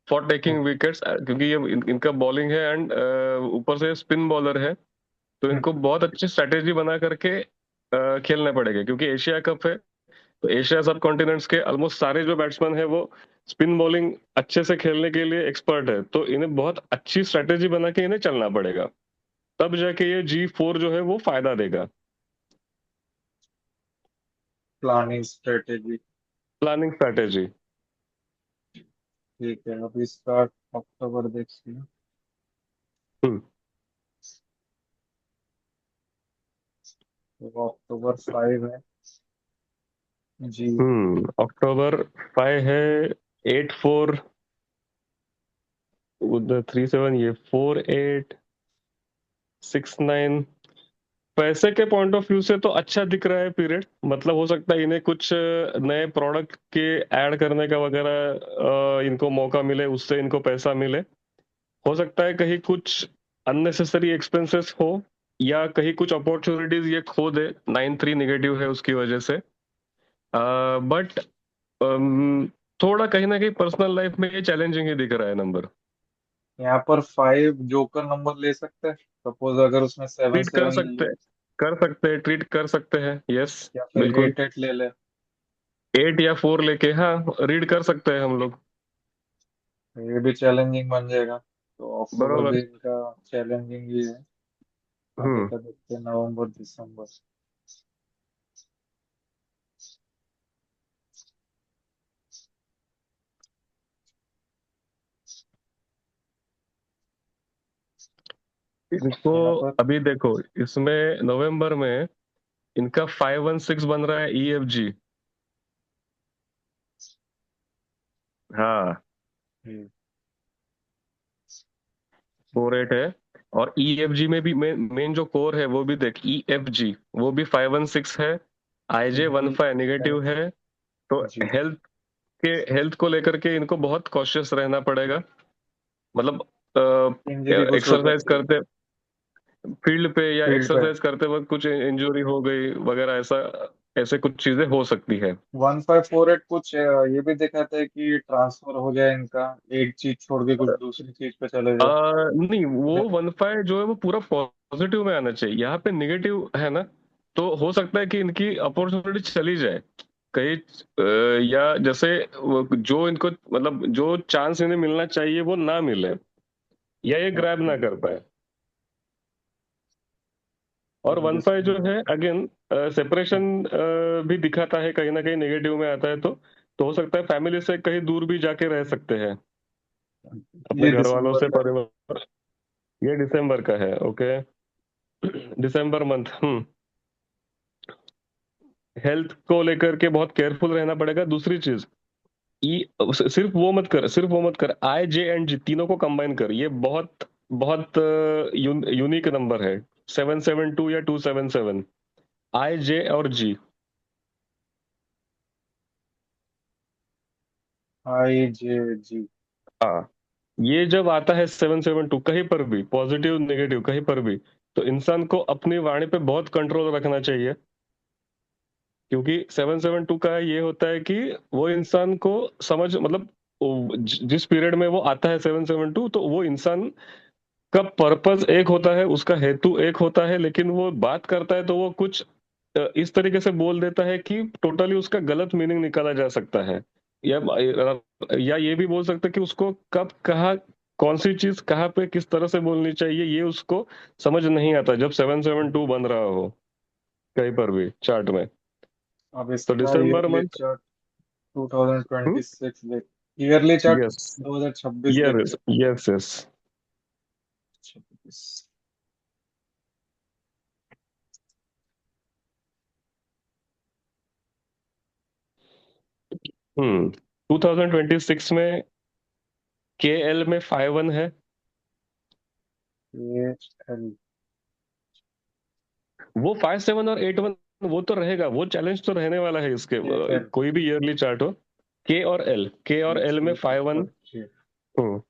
फॉर हम्म। टेकिंग विकेट्स, क्योंकि ये इनका बॉलिंग है एंड ऊपर से स्पिन बॉलर है। तो हम्म। इनको बहुत अच्छी स्ट्रैटेजी बना करके खेलने पड़ेगा, क्योंकि एशिया कप है। तो एशिया सब कॉन्टिनेंट्स के ऑलमोस्ट सारे जो बैट्समैन है वो स्पिन बॉलिंग अच्छे से खेलने के लिए एक्सपर्ट है। तो इन्हें बहुत अच्छी स्ट्रैटेजी बना के इन्हें चलना पड़ेगा, तब जाके ये G4 जो है वो फायदा देगा। Planning strategy. Planning strategy. ठीक है, अभी इसका अक्टूबर देखिए। हम्म तो अक्टूबर 5 है जी। अक्टूबर 5 है। 8 4 उधर 3 7, ये 4 8 6 9। पैसे के पॉइंट ऑफ व्यू से तो अच्छा दिख रहा है पीरियड, मतलब हो सकता है इन्हें कुछ नए प्रोडक्ट के ऐड करने का वगैरह इनको मौका मिले, उससे इनको पैसा मिले। हो सकता है कहीं कुछ अननेसेसरी एक्सपेंसेस हो, या कहीं कुछ अपॉर्चुनिटीज ये खो दे। 9 3 नेगेटिव है उसकी वजह से। बट थोड़ा कहीं ना कहीं पर्सनल लाइफ में ये चैलेंजिंग ही दिख रहा है नंबर। यहाँ पर 5 जोकर नंबर ले सकते हैं, सपोज अगर उसमें सेवन ट्रीट कर सेवन सकते हैं, कर सकते हैं, ट्रीट कर सकते हैं, यस। या फिर बिल्कुल। 8 8 ले ले। 8 या 4 लेके, हाँ, रीड कर सकते हैं हम लोग। ये भी चैलेंजिंग बन जाएगा, तो अक्टूबर भी बरोबर। इनका चैलेंजिंग ही है। आगे हम्म का देखते हैं, नवंबर दिसंबर। इनको यहाँ पर अभी देखो, इसमें नवंबर में इनका 5 1 6 बन रहा है EFG। हाँ, हम्म, 4 8 है। और EFG में भी मेन जो कोर है वो भी देख, EFG वो भी 5 1 6 है। ये भी IJ 15 नेगेटिव है। तो जी। हेल्थ को लेकर के इनको बहुत कॉशियस रहना पड़ेगा। मतलब इंजरी कुछ हो एक्सरसाइज सकती है करते, फील्ड पे या फील्ड पे। एक्सरसाइज करते वक्त कुछ इंजरी हो गई वगैरह, ऐसा ऐसे कुछ चीजें हो सकती है। 1548 कुछ ये भी देखा था कि ट्रांसफर हो जाए इनका, एक चीज छोड़ के कुछ दूसरी चीज पे चले जाए। नहीं, वो 15 जो है वो पूरा पॉजिटिव में आना चाहिए, यहाँ पे निगेटिव है ना। तो हो सकता है कि इनकी अपॉर्चुनिटी चली जाए कहीं, या जैसे जो इनको मतलब जो चांस इन्हें मिलना चाहिए वो ना मिले, या ये ग्रैब ओके। ना कर पाए। और फिर 15 जो दिसंबर। है अगेन सेपरेशन भी दिखाता है, कहीं ना कहीं नेगेटिव में आता है। तो हो सकता है फैमिली से कहीं दूर भी जाके रह सकते हैं, अपने ये घर वालों दिसंबर से, का है। परिवार। ये दिसंबर का है, ओके। दिसंबर मंथ। हेल्थ को लेकर के बहुत केयरफुल रहना पड़ेगा। दूसरी चीज, ई सिर्फ वो मत कर, IJ and G तीनों को कंबाइन कर। ये बहुत बहुत यूनिक नंबर है। 7 7 2 या 2 7 7, IJ और G। IJG। हाँ, ये जब आता है 7 7 2 कहीं पर भी, पॉजिटिव नेगेटिव कहीं पर भी, तो इंसान को अपनी वाणी पे बहुत कंट्रोल रखना चाहिए। क्योंकि 7 7 2 का ये होता है कि वो इंसान को समझ, मतलब जिस पीरियड में वो आता है 7 7 2, तो वो इंसान का पर्पस एक होता है, उसका हेतु एक होता है, लेकिन वो बात करता है तो वो कुछ इस तरीके से बोल देता है कि टोटली उसका गलत मीनिंग निकाला जा सकता है। या या ये भी बोल सकते हैं कि उसको कब कहाँ, कौन सी चीज कहाँ पे किस तरह से बोलनी चाहिए, ये उसको समझ नहीं आता जब 7 7 2 बन रहा हो कहीं पर भी चार्ट में। अब तो इसका दिसंबर ईयरली मंथ। चार्ट 2026 देख, ईयरली चार्ट यस, 2026 यस, देखते यस, यस। 26। 2026 में KL में 5 1 है। ये एल। वो 5 7 और 8 1, वो तो रहेगा, वो चैलेंज तो रहने वाला है इसके, ये एल। कोई भी ईयरली चार्ट हो। के और एल में 5 1। ओके। हम्म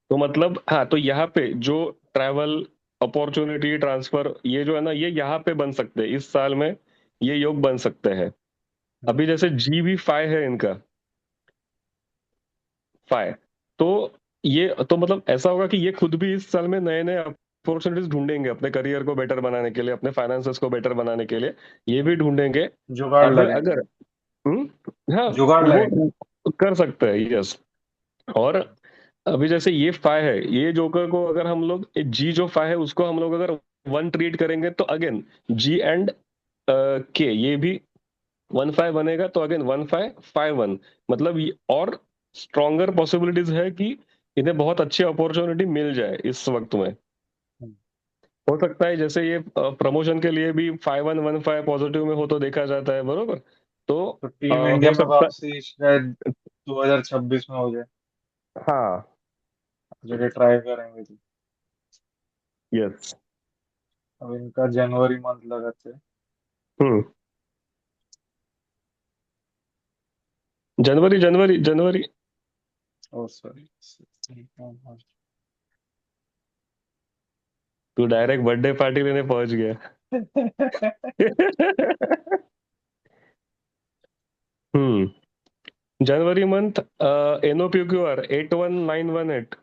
तो मतलब हाँ, तो यहाँ पे जो ट्रैवल, अपॉर्चुनिटी, ट्रांसफर, ये जो है ना, ये यहाँ पे बन सकते हैं इस साल में। ये योग बन सकते हैं। अभी जैसे GB 5 है इनका, 5। तो ये तो मतलब ऐसा होगा कि ये खुद भी इस साल में नए नए अपॉर्चुनिटीज ढूंढेंगे अपने करियर को बेटर बनाने के लिए, अपने फाइनेंसेस को बेटर बनाने के लिए। ये भी ढूंढेंगे। जुगाड़ अगर लगेंगे। अगर हाँ, जुगाड़ लगेंगे। वो कर सकते हैं, यस। और अभी जैसे ये 5 है, ये जोकर को अगर हम लोग, G जो 5 है उसको हम लोग अगर 1 ट्रीट करेंगे तो अगेन जी एंड के ये भी 1 5 बनेगा, तो अगेन 1 5 5 1, मतलब और स्ट्रॉन्गर पॉसिबिलिटीज है कि इन्हें बहुत अच्छी अपॉर्चुनिटी मिल जाए इस वक्त में। हम्म। हो सकता है जैसे ये प्रमोशन के लिए भी 5 1 1 5 पॉजिटिव में हो तो देखा जाता है, बरोबर। तो तो टीम इंडिया हो में सकता वापसी शायद 2026 में हो जाए, हाँ। जगह ट्राई करेंगे तो। यस। अब इनका जनवरी मंथ लगाते हैं। हम्म। जनवरी जनवरी जनवरी। Oh sorry. तू डायरेक्ट बर्थडे पार्टी लेने पहुंच गया। जनवरी month, NOPQR 81918,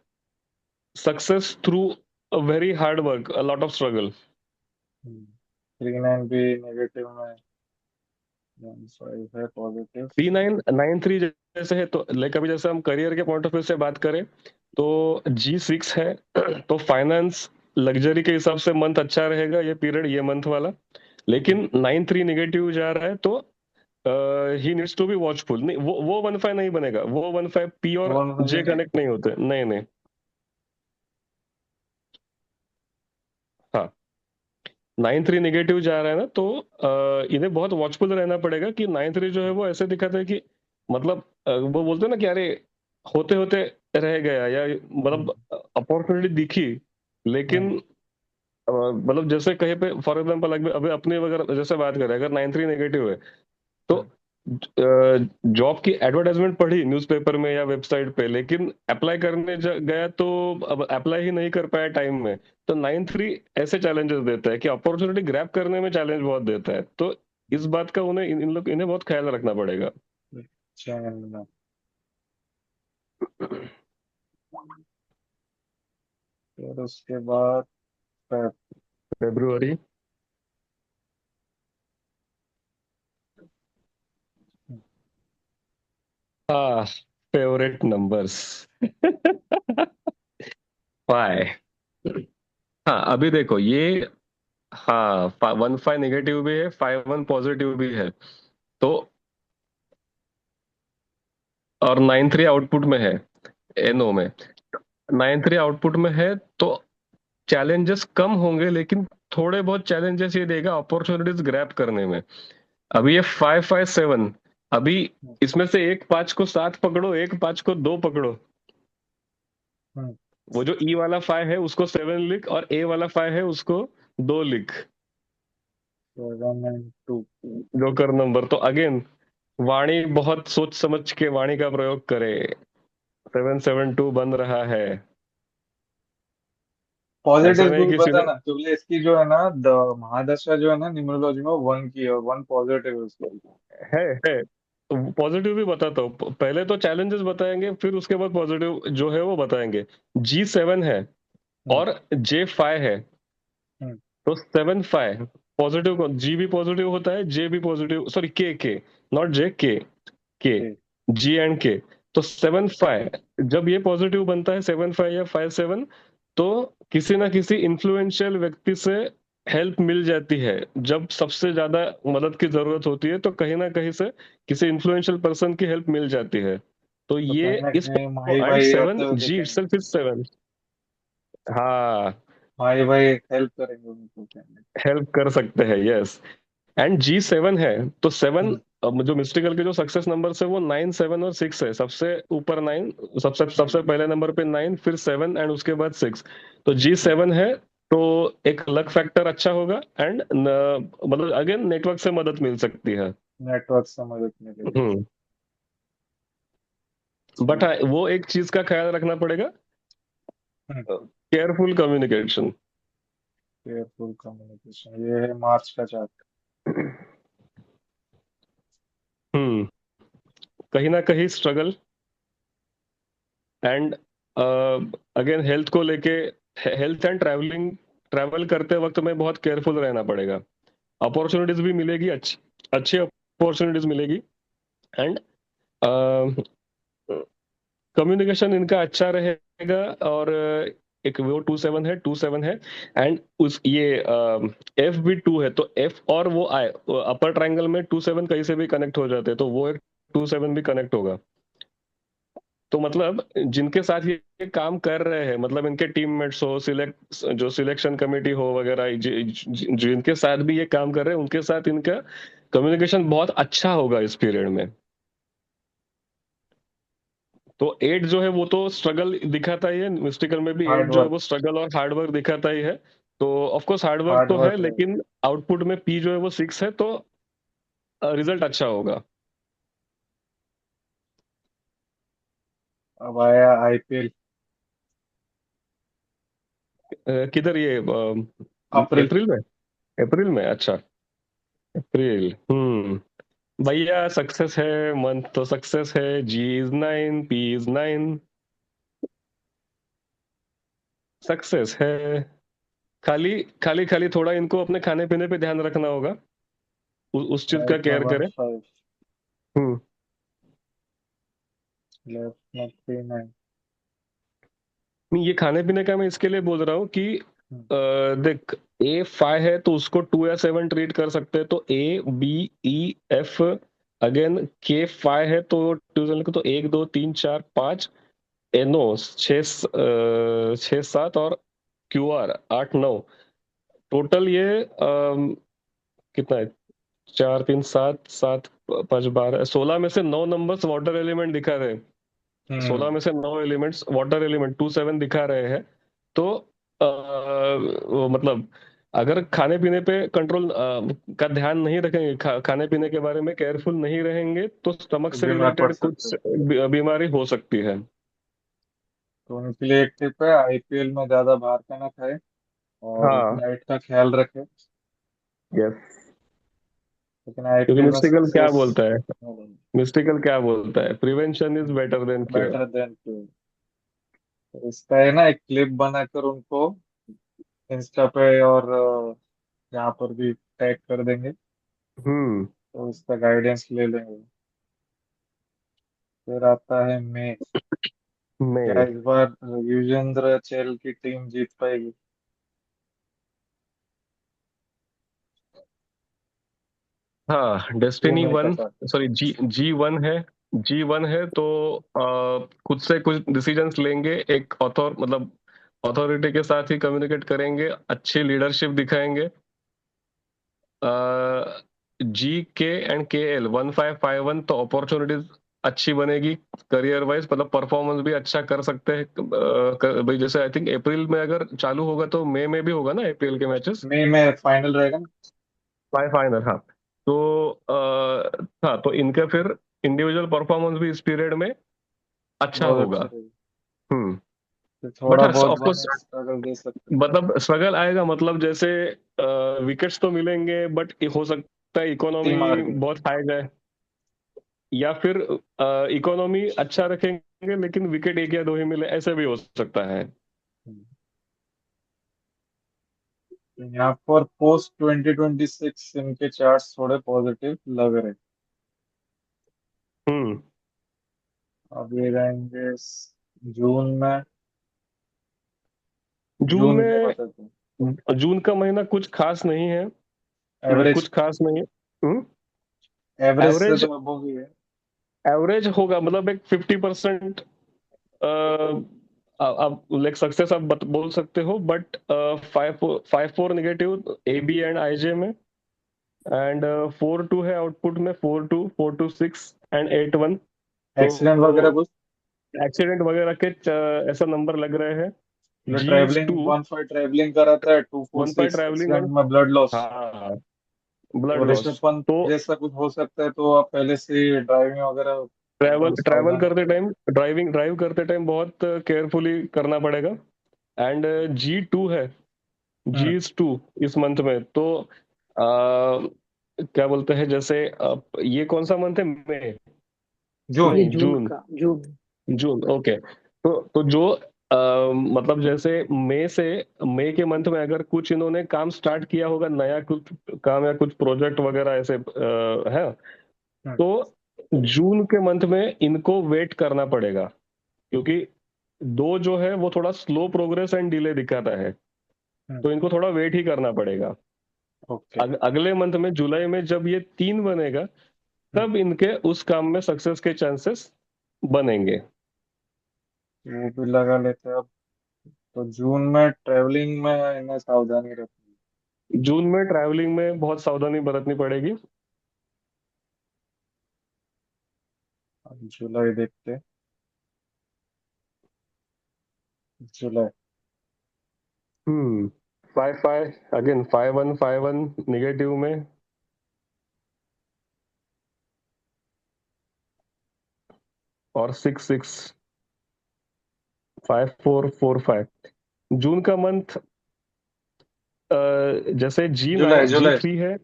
success through a very hard work, a lot of struggle. 39 भी नेगेटिव में, 15 है पॉजिटिव। 3993 जैसे है तो लाइक अभी जैसे हम करियर के पॉइंट ऑफ व्यू से बात करें तो G6 है। तो फाइनेंस लग्जरी के हिसाब से मंथ अच्छा रहेगा, ये पीरियड, ये मंथ वाला। लेकिन 9 3 नेगेटिव जा रहा है तो he needs to be watchful. नहीं, वो 1 5 नहीं बनेगा, वो 1 5 P और वन J नहीं है। कनेक्ट नहीं होते, नहीं नहीं। हाँ, 9 3 नेगेटिव जा रहा है ना, तो इन्हें बहुत वॉचफुल रहना पड़ेगा कि 9 3 जो है वो ऐसे दिखाता है कि मतलब वो बोलते हैं ना कि अरे होते होते रह गया, या मतलब हम्म, अपॉर्चुनिटी दिखी लेकिन हम्म, मतलब जैसे कहीं पे फॉर एग्जाम्पल अभी अपने वगैरह जैसे बात करें, अगर 9 3 नेगेटिव है तो हम्म, जॉब की एडवर्टाइजमेंट पढ़ी न्यूज़पेपर में या वेबसाइट पे, लेकिन अप्लाई करने गया तो अब अप्लाई ही नहीं कर पाया टाइम में। तो 9 3 ऐसे चैलेंजेस देता है कि अपॉर्चुनिटी ग्रैब करने में चैलेंज बहुत देता है, तो इस बात का उन्हें इन्हें बहुत ख्याल रखना पड़ेगा। चैन। फिर उसके बाद फेब। फेब्रुअरी। हाँ, फेवरेट नंबर्स। फाइव। हाँ, अभी देखो ये, हाँ 1 5 नेगेटिव भी है, 5 1 पॉजिटिव भी है, तो और 9 3 आउटपुट में है, NO में। 9 3 आउटपुट में है तो चैलेंजेस कम होंगे, लेकिन थोड़े बहुत चैलेंजेस ये देगा अपॉर्चुनिटीज ग्रैब करने में। अभी ये 5 5 7, अभी इसमें से एक 5 को 7 पकड़ो, एक 5 को 2 पकड़ो। वो जो E वाला 5 है उसको 7 लिख, और A वाला 5 है उसको 2 लिख, 7 and 2। Joker number. तो अगेन वाणी बहुत सोच समझ के वाणी का प्रयोग करे। 7 7 2 बन रहा है। ऐसा पॉजिटिव नहीं भी कि बता सीधे ना, क्योंकि इसकी जो है ना महादशा जो है ना न्यूमरोलॉजी में, 1 की है और 1 पॉजिटिव है उसकी। है। तो पॉजिटिव भी बताता हूँ, पहले तो चैलेंजेस बताएंगे फिर उसके बाद पॉजिटिव जो है वो बताएंगे। G7 है हम्म, और J5 है, हम्म, तो 7 5 पॉजिटिव को G भी पॉजिटिव होता है, J भी पॉजिटिव, सॉरी के नॉट J, के ठीक। G and K। तो 7 5 जब ये पॉजिटिव बनता है, 7 5 या 5 7, तो किसी ना किसी इन्फ्लुएंशियल व्यक्ति से हेल्प मिल जाती है। जब सबसे ज्यादा मदद की जरूरत होती है तो कहीं ना कहीं से किसी इन्फ्लुएंशियल पर्सन की हेल्प मिल जाती है। तो तो ये कहीं ना इस, कहीं माही एंड भाई आते 7 हुए G दिखेंगे। Itself is 7। हाँ, माही भाई हेल्प करेंगे उनको कहने। हेल्प कर सकते हैं, यस। एंड G7 है तो 7, हम्म, जो मिस्टिकल के जो सक्सेस नंबर है वो 9 7 और 6 है। सबसे ऊपर 9, सबसे सबसे पहले नंबर पे 9, फिर 7 एंड उसके बाद 6। तो G7 है तो एक लक फैक्टर अच्छा होगा, एंड मतलब अगेन नेटवर्क से मदद मिल सकती है। नेटवर्क से मदद मिलेगी। हम्म। बट ठीक। वो एक चीज का ख्याल रखना पड़ेगा, हम्म। Careful communication. केयरफुल कम्युनिकेशन, ये है मार्च का चार्ट। हम्म। कहीं ना कहीं स्ट्रगल, एंड अगेन हेल्थ को लेके, हेल्थ एंड ट्रैवलिंग, ट्रैवल करते वक्त में बहुत केयरफुल रहना पड़ेगा। अपॉर्चुनिटीज भी मिलेगी, अच्छी अच्छी अपॉर्चुनिटीज मिलेगी, एंड कम्युनिकेशन इनका अच्छा रहेगा, और एक वो 2 7 है एंड उस ये एफ भी 2 है, तो एफ और वो आई अपर ट्रायंगल में 2 7 कहीं से भी कनेक्ट हो जाते हैं, तो वो एक 2 7 भी कनेक्ट होगा। तो मतलब जिनके साथ ये काम कर रहे हैं, मतलब इनके टीममेट्स हो, जो सिलेक्शन कमेटी हो वगैरह, जिनके साथ भी ये काम कर रहे हैं उनके साथ इनका कम्युनिकेशन बहुत अच्छा होगा इस पीरियड में। तो 8 जो है वो तो स्ट्रगल दिखाता ही है, मिस्टिकल में भी 8 हार्ड जो है वर्क। वो स्ट्रगल और हार्ड वर्क दिखाता ही है। तो of course hard work hard तो है, वर्क है। लेकिन आउटपुट में पी जो है वो 6 है, तो रिजल्ट अच्छा होगा। अब आया आईपीएल। किधर ये अप्रैल। अप्रैल में? अप्रैल में, अच्छा। अप्रैल, भैया सक्सेस है, मंथ तो सक्सेस है, जी इज 9, पी इज 9, सक्सेस है। खाली खाली खाली थोड़ा इनको अपने खाने पीने पे ध्यान रखना होगा, उस चीज का राइट में केयर वन करें। फाइव हम्म लेफ्ट में 3-9। नहीं, ये खाने पीने का मैं इसके लिए बोल रहा हूँ कि देख, A5 है तो उसको 2 या 7 ट्रीट कर सकते हैं, तो A B E F, again K5 है तो ट्यूजन को तो 1 2 3 4 5, NO 6 7 और QR 8 9, टोटल ये कितना है? 4 3 7 7 5 12, 16 में से 9 नंबर्स वाटर एलिमेंट दिखा रहे हैं। 16 हम्म। में से 9 एलिमेंट्स वाटर एलिमेंट 2 7 दिखा रहे हैं। तो वो मतलब अगर खाने पीने पे कंट्रोल का ध्यान नहीं रखेंगे, खाने पीने के बारे में केयरफुल नहीं रहेंगे, तो स्टमक तो से बीमार पड़ रिलेटेड सकते कुछ हैं। बीमारी हो सकती है। तो उनके लिए एक टिप है, आईपीएल में ज्यादा बाहर का ना खाए और हाँ, डाइट का ख्याल रखे। यस। लेकिन क्योंकि आईपीएल में मिस्टिकल क्या सक्सेस बोलता है? मिस्टिकल क्या बोलता है? Prevention is better than cure. Better than cure. तो इसका है ना एक क्लिप बनाकर उनको इंस्टा पे और यहाँ पर भी टैग कर देंगे, हम्म तो इसका गाइडेंस ले लेंगे। फिर आता है मैं। क्या मैं इस बार युजेंद्र चहल की टीम जीत पाएगी? हाँ, ये डेस्टिनी मैं क्या 1, चाहता सॉरी G1 है। G1 है तो खुद से कुछ डिसीजंस लेंगे, एक ऑथर मतलब अथॉरिटी के साथ ही कम्युनिकेट करेंगे, अच्छी लीडरशिप दिखाएंगे। GK एंड KL 1551, तो अपॉर्चुनिटीज अच्छी बनेगी करियर वाइज, मतलब परफॉर्मेंस भी अच्छा कर सकते हैं। भाई जैसे आई थिंक अप्रैल में अगर चालू होगा तो मई में भी होगा ना APL के मैचेस। मैं फाइनल रहेगा ना। फाइनल, हाँ। तो हाँ, तो इनका फिर इंडिविजुअल परफॉर्मेंस भी इस पीरियड में अच्छा बहुत होगा। अच्छा रहेगा। हम्म फिर बट थोड़ा हाँ, बहुत ऑफ कोर्स, बने स्ट्रगल दे सकते हैं। मतलब स्ट्रगल आएगा, मतलब जैसे विकेट्स तो मिलेंगे, बट हो सकता है टीम हार इकोनॉमी गई। बहुत हाई जाए, या फिर इकोनॉमी अच्छा रखेंगे लेकिन विकेट 1 या 2 ही मिले, ऐसे भी हो सकता है। यहाँ पर पोस्ट 2026 इनके चार्ट्स थोड़े पॉजिटिव लग रहे हैं। हम्म अब ये रहेंगे जून में। जून जून क्या में, बताते हैं? जून का महीना कुछ खास नहीं है, एवरेज। कुछ खास नहीं है। एवरेज से एवरेज, तो अब ही है। एवरेज होगा, मतलब एक 50%। आप लाइक सक्सेस आप बोल सकते हो, but 5 4 negative AB and IJ में, एंड 4 2 है आउटपुट में, 4 2 4 2 6 एंड 8 1। तो एक्सीडेंट वगैरह कुछ? एक्सीडेंट वगैरह के ऐसा नंबर लग रहे हैं। मतलब जी इज ट्रैवलिंग, 2, 1-5 ट्रैवलिंग कराता है, two four 1 5 six travelling accident and, में ब्लड लॉस। हाँ, तो ब्लड ऋषभ लॉस। पंत तो जैसा कुछ हो सकता है, तो आप पहले से ड्राइविंग वगैरह ट्रैवल बहुत ट्रैवल सावधानी करते बरतें। टाइम, ड्राइव करते टाइम बहुत केयरफुली करना पड़ेगा। एंड G2 है, हम्म। G2 इस मंथ में, तो क्या बोलते हैं, जैसे ये कौन सा मंथ है? मई? जून। ये नहीं, जून जून। का, जून। जून, ओके। तो जो मतलब जैसे मई के मंथ में अगर कुछ इन्होंने काम स्टार्ट किया होगा, नया कुछ काम या कुछ प्रोजेक्ट वगैरह ऐसे है, हम्म। तो जून के मंथ में इनको वेट करना पड़ेगा, क्योंकि दो जो है वो थोड़ा स्लो प्रोग्रेस एंड डिले दिखाता है, तो इनको थोड़ा वेट ही करना पड़ेगा। ओके। अगले मंथ में जुलाई में जब ये तीन बनेगा, तब इनके उस काम में सक्सेस के चांसेस बनेंगे। वो भी लगा लेते हैं अब। तो जून में ट्रेवलिंग में इन्हें सावधानी रखनी जून में ट्रैवलिंग में बहुत सावधानी बरतनी पड़ेगी। है। अब जुलाई देखते हैं। जुलाई। हम्म 5-5 अगेन, 5-1-5-1 निगेटिव में, और 6-6, 5-4-4-5। जून का मंथ जैसे जुलाई जुलाई G3 है,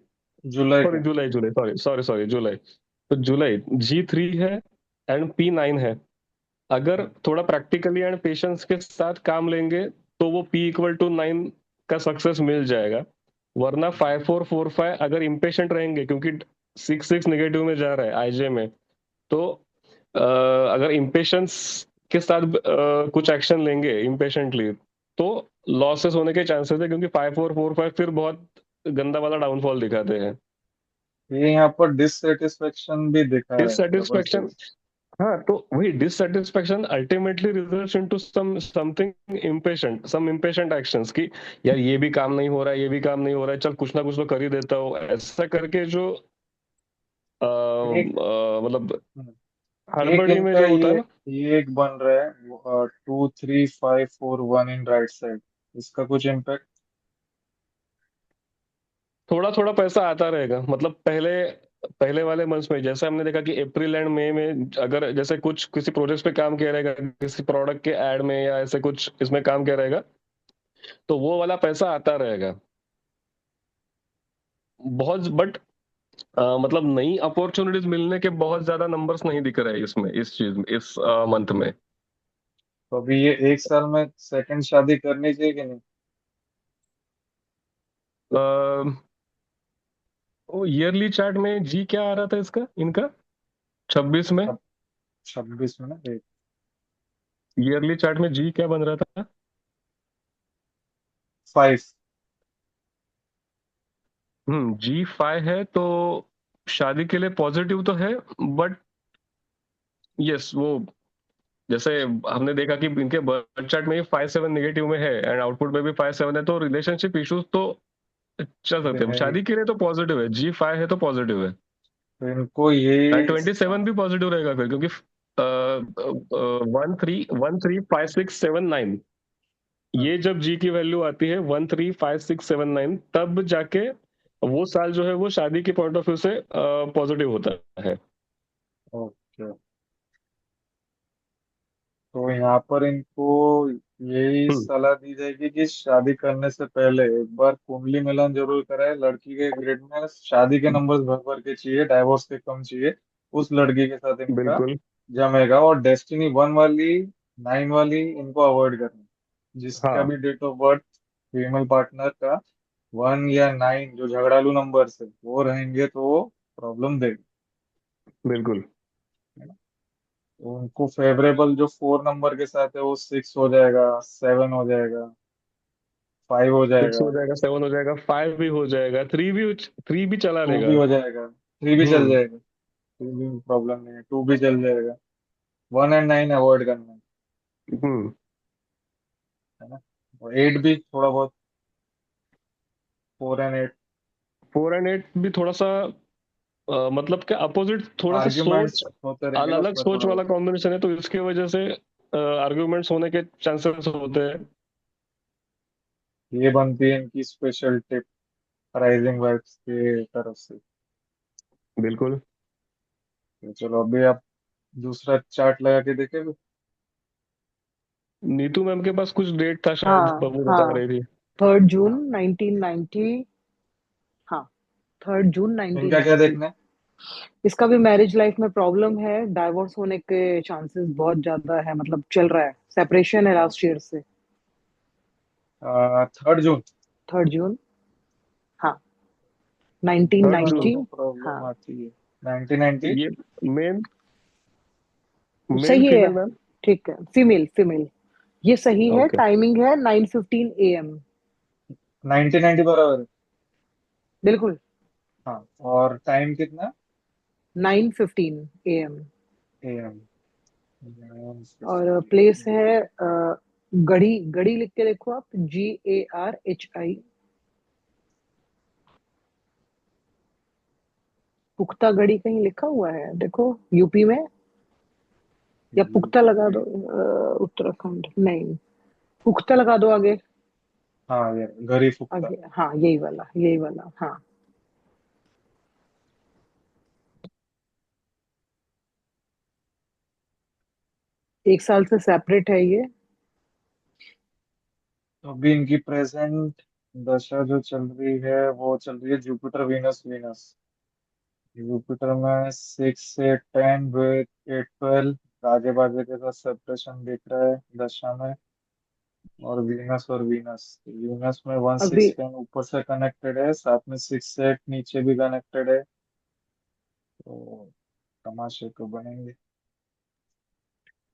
जुलाई सॉरी का। जुलाई जुलाई सॉरी सॉरी सॉरी जुलाई। तो जुलाई G3 है एंड P9 है। अगर थोड़ा प्रैक्टिकली एंड पेशेंस के साथ काम लेंगे तो वो P=9 का सक्सेस मिल जाएगा। वरना 5-4-4-5 अगर इम्पेशेंट रहेंगे, क्योंकि 6-6 नेगेटिव में जा रहा है आईजे में, तो अगर इम्पेशेंस के साथ कुछ एक्शन लेंगे इम्पेशेंटली, तो लॉसेस होने के चांसेस है, क्योंकि 5-4-4-5 फिर बहुत गंदा वाला डाउनफॉल दिखाते हैं। ये यहाँ पर डिससेटिस्फेक्शन भी दिखा रहा है डबल डिससेटिस्फेक्शन, सिक्स। हाँ तो वही dissatisfaction ultimately results into something impatient, some impatient actions की, यार ये भी काम नहीं हो रहा है, ये भी काम नहीं हो रहा है, चल कुछ ना कुछ तो कर ही देता हूँ, ऐसा करके जो एक मतलब एक हड़बड़ी में इनका जो होता है ना, ये एक बन रहा है 2-3-5-4-1 इन राइट साइड। इसका कुछ इम्पैक्ट। थोड़ा थोड़ा पैसा आता रहेगा। मतलब पहले पहले वाले मंथ्स में जैसे हमने देखा कि अप्रैल एंड मई में अगर जैसे कुछ किसी प्रोजेक्ट पे काम किया रहेगा, किसी प्रोडक्ट के ऐड में या ऐसे कुछ इसमें काम किया रहेगा, तो वो वाला पैसा आता रहेगा बहुत। बट मतलब नई अपॉर्चुनिटीज मिलने के बहुत ज्यादा नंबर्स नहीं दिख रहे हैं इसमें, इस चीज में, इस मंथ में। तो अभी ये एक साल में सेकंड शादी करनी चाहिए कि नहीं? ईयरली चार्ट में जी क्या आ रहा था इसका, इनका 26 में? अब 26 में ना। ईयरली चार्ट में जी क्या बन रहा था? 5। G5 है, तो शादी के लिए पॉजिटिव तो है, बट यस वो जैसे हमने देखा कि इनके बर्थ चार्ट में 5-7 नेगेटिव में है एंड आउटपुट में भी 5-7 है, तो रिलेशनशिप इश्यूज तो चल सकते हैं। शादी के लिए तो पॉजिटिव है, G5 है तो पॉजिटिव है। तो इनको एंड यही 27 भी पॉजिटिव रहेगा फिर, क्योंकि 1-3-1-3-5-6-7-9, ये जब जी की वैल्यू आती है 1-3-5-6-7-9, तब जाके वो साल जो है वो शादी के पॉइंट ऑफ व्यू से पॉजिटिव होता है। ओके। तो यहाँ पर इनको यही हम्म, सलाह दी जाएगी कि शादी करने से पहले एक बार कुंडली मिलन जरूर कराए। लड़की के ग्रिड में शादी के नंबर्स भर भर के चाहिए, डाइवोर्स के कम चाहिए। उस लड़की के साथ इनका बिल्कुल। जमेगा। और डेस्टिनी 1 वाली 9 वाली इनको अवॉइड करनी। जिसका हाँ भी date of birth female partner का 1 या 9 जो झगड़ालू नंबर है वो रहेंगे तो वो प्रॉब्लम देगा। बिल्कुल। तो उनको फेवरेबल जो 4 नंबर के साथ है वो 6 हो जाएगा, 7 हो जाएगा, 5 हो 6 जाएगा, हो जाएगा, 7 हो जाएगा, 5 भी हो जाएगा, 3 भी चला 2 भी लेगा। हो जाएगा, 3 भी चल हम्म जाएगा। 3 भी प्रॉब्लम नहीं है, 2 भी चल जाएगा। 1 और 9 अवॉइड करना हम्म है ना। और 8 भी थोड़ा बहुत। 4 और 8 4 एंड 8 भी थोड़ा सा मतलब क्या अपोजिट, थोड़ा सा आर्ग्यूमेंट्स सोच, होते रहेंगे ना अलग अलग उसमें सोच थोड़ा वाला बहुत। कॉम्बिनेशन है, तो इसके वजह से आर्ग्यूमेंट्स होने के चांसेस होते हैं। ये बनती है इनकी स्पेशल टिप राइजिंग वाइब्स की तरफ से। बिल्कुल। तो चलो अभी आप दूसरा चार्ट लगा के देखे। नीतू मैम के पास कुछ डेट था शायद, हाँ वो बता हाँ, रही थी। 3 जून हाँ, 1990। हाँ, 3 जून इनका क्या 1990। देखना है? इसका भी मैरिज लाइफ में प्रॉब्लम है, डाइवोर्स होने के चांसेस बहुत ज्यादा है, मतलब चल रहा है, सेपरेशन है लास्ट ईयर से। 3 जून। 3 जून, हाँ, थर्ड हाँ, जून 1990। तो प्रॉब्लम हाँ, आती है। 1990। ये मेन मेल सही है, फीमेल मैम। ठीक है, फीमेल फीमेल। ये सही है, ओके। टाइमिंग है 9:15 AM। 1990 बराबर है। बिल्कुल। हाँ, और टाइम कितना? 9:15 AM। AM। और प्लेस है गढ़ी, गढ़ी लिख के देखो आप, GARHI। पुख्ता गढ़ी कहीं लिखा हुआ है देखो, यूपी में। या पुख्ता लगा यूपी। दो, उत्तराखंड नहीं, पुख्ता लगा दो आगे। हाँ, ये गरी फुक्ता। आगे हाँ, यही वाला, यही वाला, हाँ। एक साल से सेपरेट है ये। तो अभी इनकी प्रेजेंट दशा जो चल रही है वो चल रही है जुपिटर वीनस वीनस। जुपिटर में 6 से 10 विद 8 12 आगे बागे के साथ सेपरेशन दिख रहा है दशा में। और वीनस और वीनस, वीनस में वन अभी सिक्स टेन ऊपर से कनेक्टेड है, साथ में 6 से 8 नीचे भी कनेक्टेड है। तो तमाशे तो बनेंगे।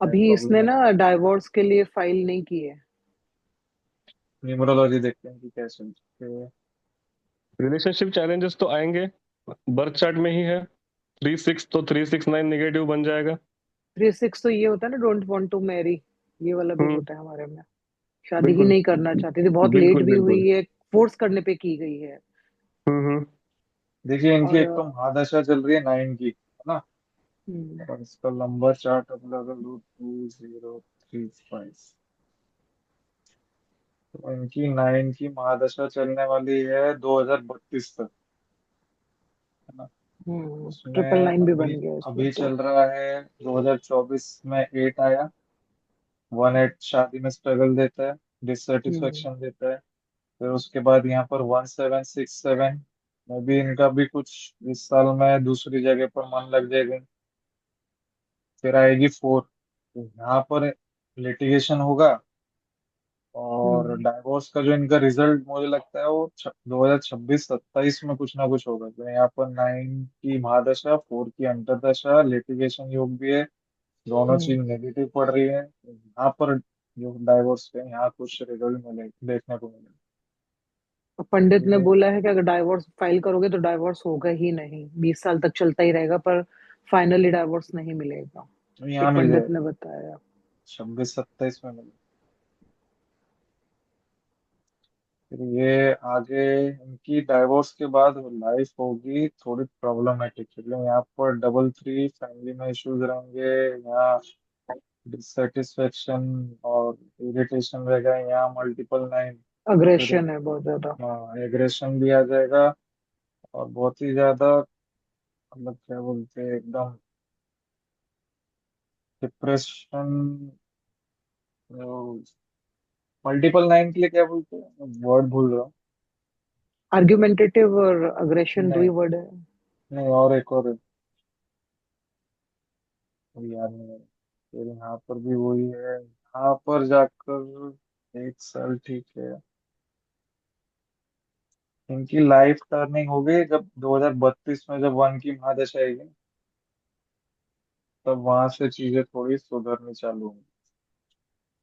क्या अभी इसने प्रॉब्लम है? ना डाइवोर्स के लिए फाइल नहीं की है। न्यूमरोलॉजी देखते हैं कि क्या चलती है। रिलेशनशिप चैलेंजेस तो आएंगे, बर्थ चार्ट में ही है। 3 6 तो 3 6 9 नेगेटिव बन जाएगा। 3 6 तो ये होता है ना, डोंट वांट टू मैरी। ये वाला भी हम्म। होता है हमारे में। शादी ही बिल्कुल नहीं करना चाहती थी, बहुत लेट बिल्कुल भी बिल्कुल। हुई है, फोर्स करने पे की गई है। हम्म। देखिए, इनकी और एक तो महादशा चल रही है 9 की, है ना? हम्म, और इसका लंबा चार्ट अब लगा लो 2035। तो इनकी 9 की महादशा चलने वाली है 2032 तक, है ना? ट्रिपल उसमें नाइन भी अभी बन गया इसमें अभी तो। चल रहा है 2024 में 8 आया। 1 8 शादी में स्ट्रगल देता है, हम्म डिससेटिस्फेक्शन देता है। फिर उसके बाद यहाँ पर 1767 में भी इनका भी कुछ इस साल में दूसरी जगह पर मन लग जाएगा। फिर आएगी 4, तो यहाँ पर लिटिगेशन होगा। और हम्म डाइवोर्स का जो इनका रिजल्ट मुझे लगता है वो 2026 27 में कुछ ना कुछ होगा। तो यहाँ पर 9 की महादशा, 4 की अंतरदशा, लिटिगेशन योग भी है। दोनों चीज हम्म। नेगेटिव पड़ रही है, तो यहाँ पर जो डाइवोर्स पे यहाँ कुछ रिजल्ट मिले देखने को मिले। और पंडित ने ये बोला है कि अगर डाइवोर्स फाइल करोगे तो डाइवोर्स होगा ही नहीं, 20 साल तक चलता ही रहेगा, पर फाइनली डाइवोर्स नहीं मिलेगा। तो यहाँ एक मिल पंडित ने जाएगा बताया। 26 27 में मिले। फिर ये आगे इनकी डाइवोर्स के बाद लाइफ होगी थोड़ी प्रॉब्लमेटिक, क्योंकि यहाँ पर 33 फैमिली में इश्यूज रहेंगे। यहाँ डिससेटिस्फेक्शन और इरिटेशन रहेगा, यहाँ मल्टीपल 9। फिर अग्रेशन है बहुत ज्यादा। हाँ, एग्रेशन भी आ जाएगा। और बहुत ही ज्यादा, मतलब क्या बोलते हैं, एकदम डिप्रेशन। मल्टीपल 9 के लिए क्या बोलते हैं, वर्ड भूल रहा हूँ। आर्ग्यूमेंटेटिव और अग्रेशन दो ही नहीं, वर्ड है। नहीं, और एक और है, वो याद नहीं है। फिर यहाँ पर भी वही है, यहाँ पर जाकर 1 साल ठीक है। इनकी लाइफ टर्निंग हो गई जब 2032 में, जब 1 की महादशा आएगी, तब वहां से चीजें थोड़ी सुधरनी चालू होंगी।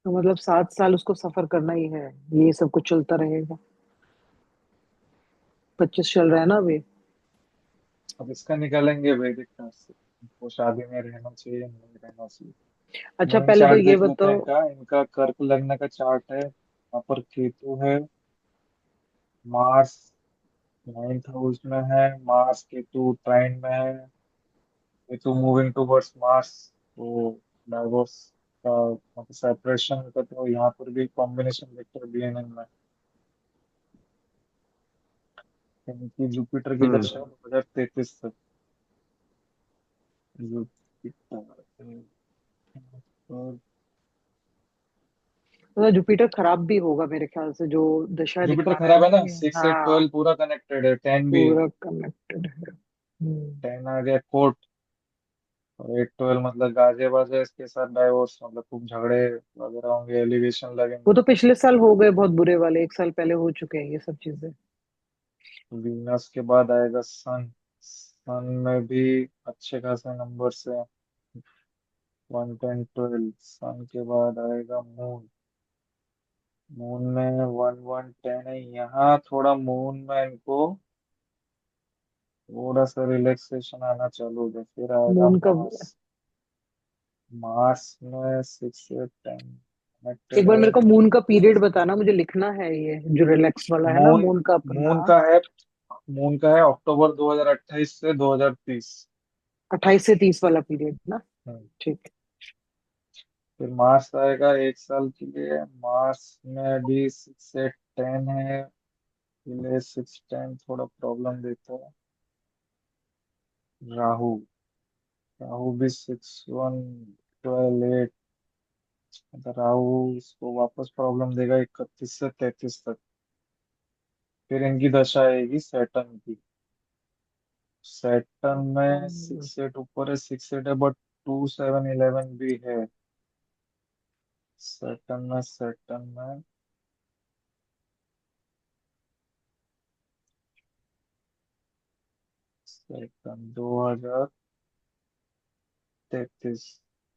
तो मतलब 7 साल उसको सफर करना ही है, ये सब कुछ चलता रहेगा। 25 चल रहा है ना अभी। अब इसका निकालेंगे वैदिक चार्ट से, वो शादी में रहना चाहिए नहीं रहना चाहिए। अच्छा, मेन पहले तो चार्ट ये देख लेते हैं बताओ। इनका इनका कर्क लग्न का चार्ट है। यहाँ पर केतु है, मार्स 9th हाउस में है, मार्स केतु ट्राइन में है। केतु मूविंग टूवर्ड्स मार्स, तो डाइवोर्स का मतलब सेपरेशन का तो यहाँ पर भी कॉम्बिनेशन देखते हैं डीएनए में। इनकी जुपिटर की हम्म। दशा 2033 तक। जुपिटर और तो जुपिटर खराब भी होगा मेरे ख्याल से, जो दशा जुपिटर दिखा रहे हैं खराब है ना ना, ये। 6 से 12 हाँ, पूरा कनेक्टेड है, 10 भी है। पूरा कनेक्टेड है। 10 आ गया कोर्ट। और 8 12 मतलब गाजे बाजे, इसके साथ डाइवोर्स मतलब खूब झगड़े वगैरह होंगे, एलिगेशन वो लगेंगे। तो पिछले साल हो गए बहुत बुरे वाले, 1 साल पहले हो चुके हैं ये सब चीजें। वीनस के बाद आएगा सन। सन में भी अच्छे खासे नंबर से 1 10 12। सन के बाद आएगा मून। मून में 1 1 10 है यहाँ, थोड़ा मून में इनको थोड़ा सा रिलैक्सेशन आना चालू हो गया, फिर आएगा मून का मार्स। मार्स में 6 8 10 एक कनेक्टेड बार है। मेरे को मून का पीरियड बताना, मुझे लिखना है ये जो रिलैक्स वाला है ना मून मून का अपना। मून का है मून का है अक्टूबर 2028 से 2030। 28 से 30 वाला पीरियड ना। ठीक। फिर मार्स आएगा 1 साल के लिए, मार्स में भी 6 8 10 है, इसलिए 6 10 थोड़ा प्रॉब्लम देता है। राहु राहु भी 6 1 12 8, राहु इसको वापस प्रॉब्लम देगा 31 से 33 तक। फिर इनकी दशा आएगी सैटर्न की। सैटर्न में हम्म, 6 8 ऊपर है, 6 8 है, बट 2 7 11 भी है। सैटर्न में सैटर्न 2033,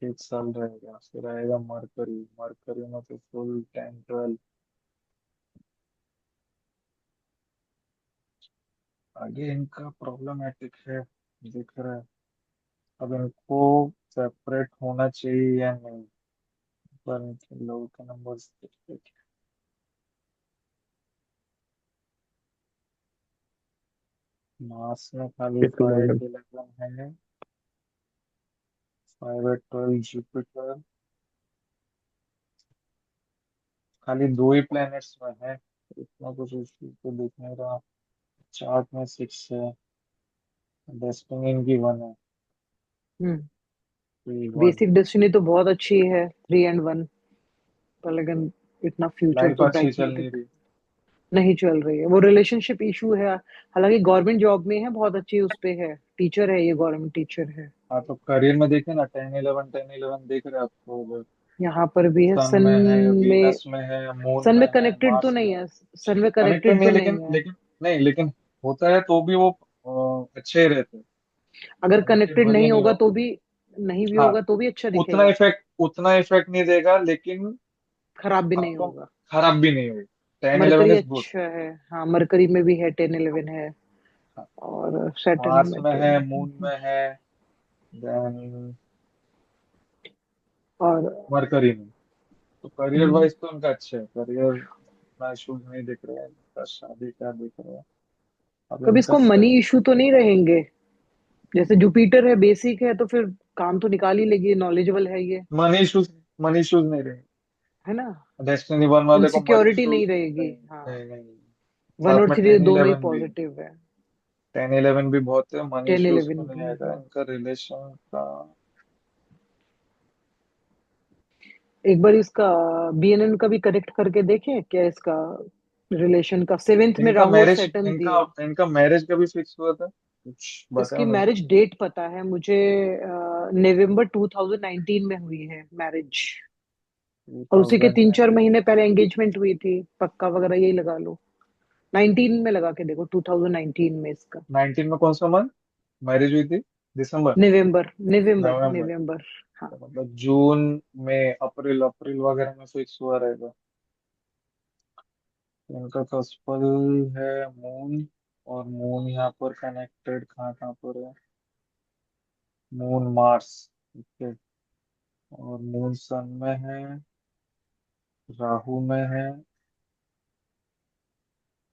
1 साल रहेगा। फिर आएगा मरकरी, मरकरी में तो फुल 10 12। आगे इनका प्रॉब्लमेटिक है, दिख रहा है। अब इनको सेपरेट होना चाहिए या नहीं, पर इनके लोगों के नंबर्स। मार्स में खाली कितना 5 लेवल? 11 है, 5 8 12 जुपिटर। खाली दो ही प्लैनेट्स में है, इतना कुछ इश्यू तो दिख नहीं रहा। चार्ट में 6 है, डेस्टिनी इनकी 1 है। वन बेसिक डेस्टिनी तो बहुत अच्छी है, 3 and 1, पर लेकिन इतना फ्यूचर लाइफ तो अच्छी ब्राइट चल नहीं नहीं दिख। रही। नहीं चल रही है, वो रिलेशनशिप इशू है। हालांकि गवर्नमेंट जॉब में है, बहुत अच्छी उस पे है, टीचर है, ये गवर्नमेंट टीचर है। हाँ तो करियर में देखे ना, 10 11 देख रहे हैं आपको उधर। यहाँ पर भी है सन सन में है, में। वीनस में है, मून सन में में है, कनेक्टेड तो मार्स में नहीं है। है, सन में कनेक्टेड कनेक्टेड नहीं तो है, नहीं लेकिन है। लेकिन नहीं, लेकिन होता है तो भी वो अच्छे ही रहते हैं। अगर कनेक्टेड कनेक्टेड भले नहीं नहीं होगा हो। तो भी, नहीं भी हाँ, होगा तो भी अच्छा उतना दिखेगा। इफेक्ट उतना इफेक्ट नहीं देगा, लेकिन खराब भी नहीं आपको होगा। खराब भी नहीं होगी। 10 11 मरकरी इज गुड। अच्छा है, हाँ मरकरी में भी है, 10 11 है। और सैटर्न मार्स में में है, 10। मून में है, देन और मरकरी में। तो करियर हम्म, वाइज तो उनका अच्छा है, करियर इतना इशूज नहीं दिख रहा है, उनका शादी का दिख रहा है। अब कभी इनका इसको मनी इशू तो नहीं रहेंगे? जैसे जुपिटर है, बेसिक है, तो फिर काम तो निकाल ही लेगी, नॉलेजेबल है ये, मनी इशूज नहीं रहे। है ना। डेस्टिनी 1 वाले को मनी इनसिक्योरिटी इशूज नहीं रहेगी, नहीं। हाँ। नहीं नहीं। 1 साथ और में 3 10 दोनों ही 11 भी, पॉजिटिव है। 10 11 भी बहुत है, मनी टेन इशूज इलेवन तो नहीं भी, आएगा हाँ। इनका रिलेशन का। एक बार इसका बीएनएन का भी कनेक्ट करके देखें क्या, इसका रिलेशन का। सेवेंथ में इनका राहु और मैरिज सैटर्न इनका दिए। इनका मैरिज का भी फिक्स हुआ था, कुछ इसकी बताया मुझे। मैरिज डेट पता है मुझे, नवंबर 2019 में हुई है मैरिज। और उसी के 3 4 महीने 2019। पहले एंगेजमेंट हुई थी, पक्का वगैरह यही लगा लो। 19 में लगा के देखो, 2019 में इसका। 19 में कौन सा मंथ मैरिज हुई थी? दिसंबर? नवंबर, नवंबर, नवंबर? नवंबर। हाँ। तो मतलब जून में, अप्रैल अप्रैल वगैरह में फिक्स हुआ रहेगा। इनका कस्पल है मून, और मून यहाँ पर कनेक्टेड कहाँ कहाँ पर है? Moon Mars, okay. और मून सन में है, राहु में है।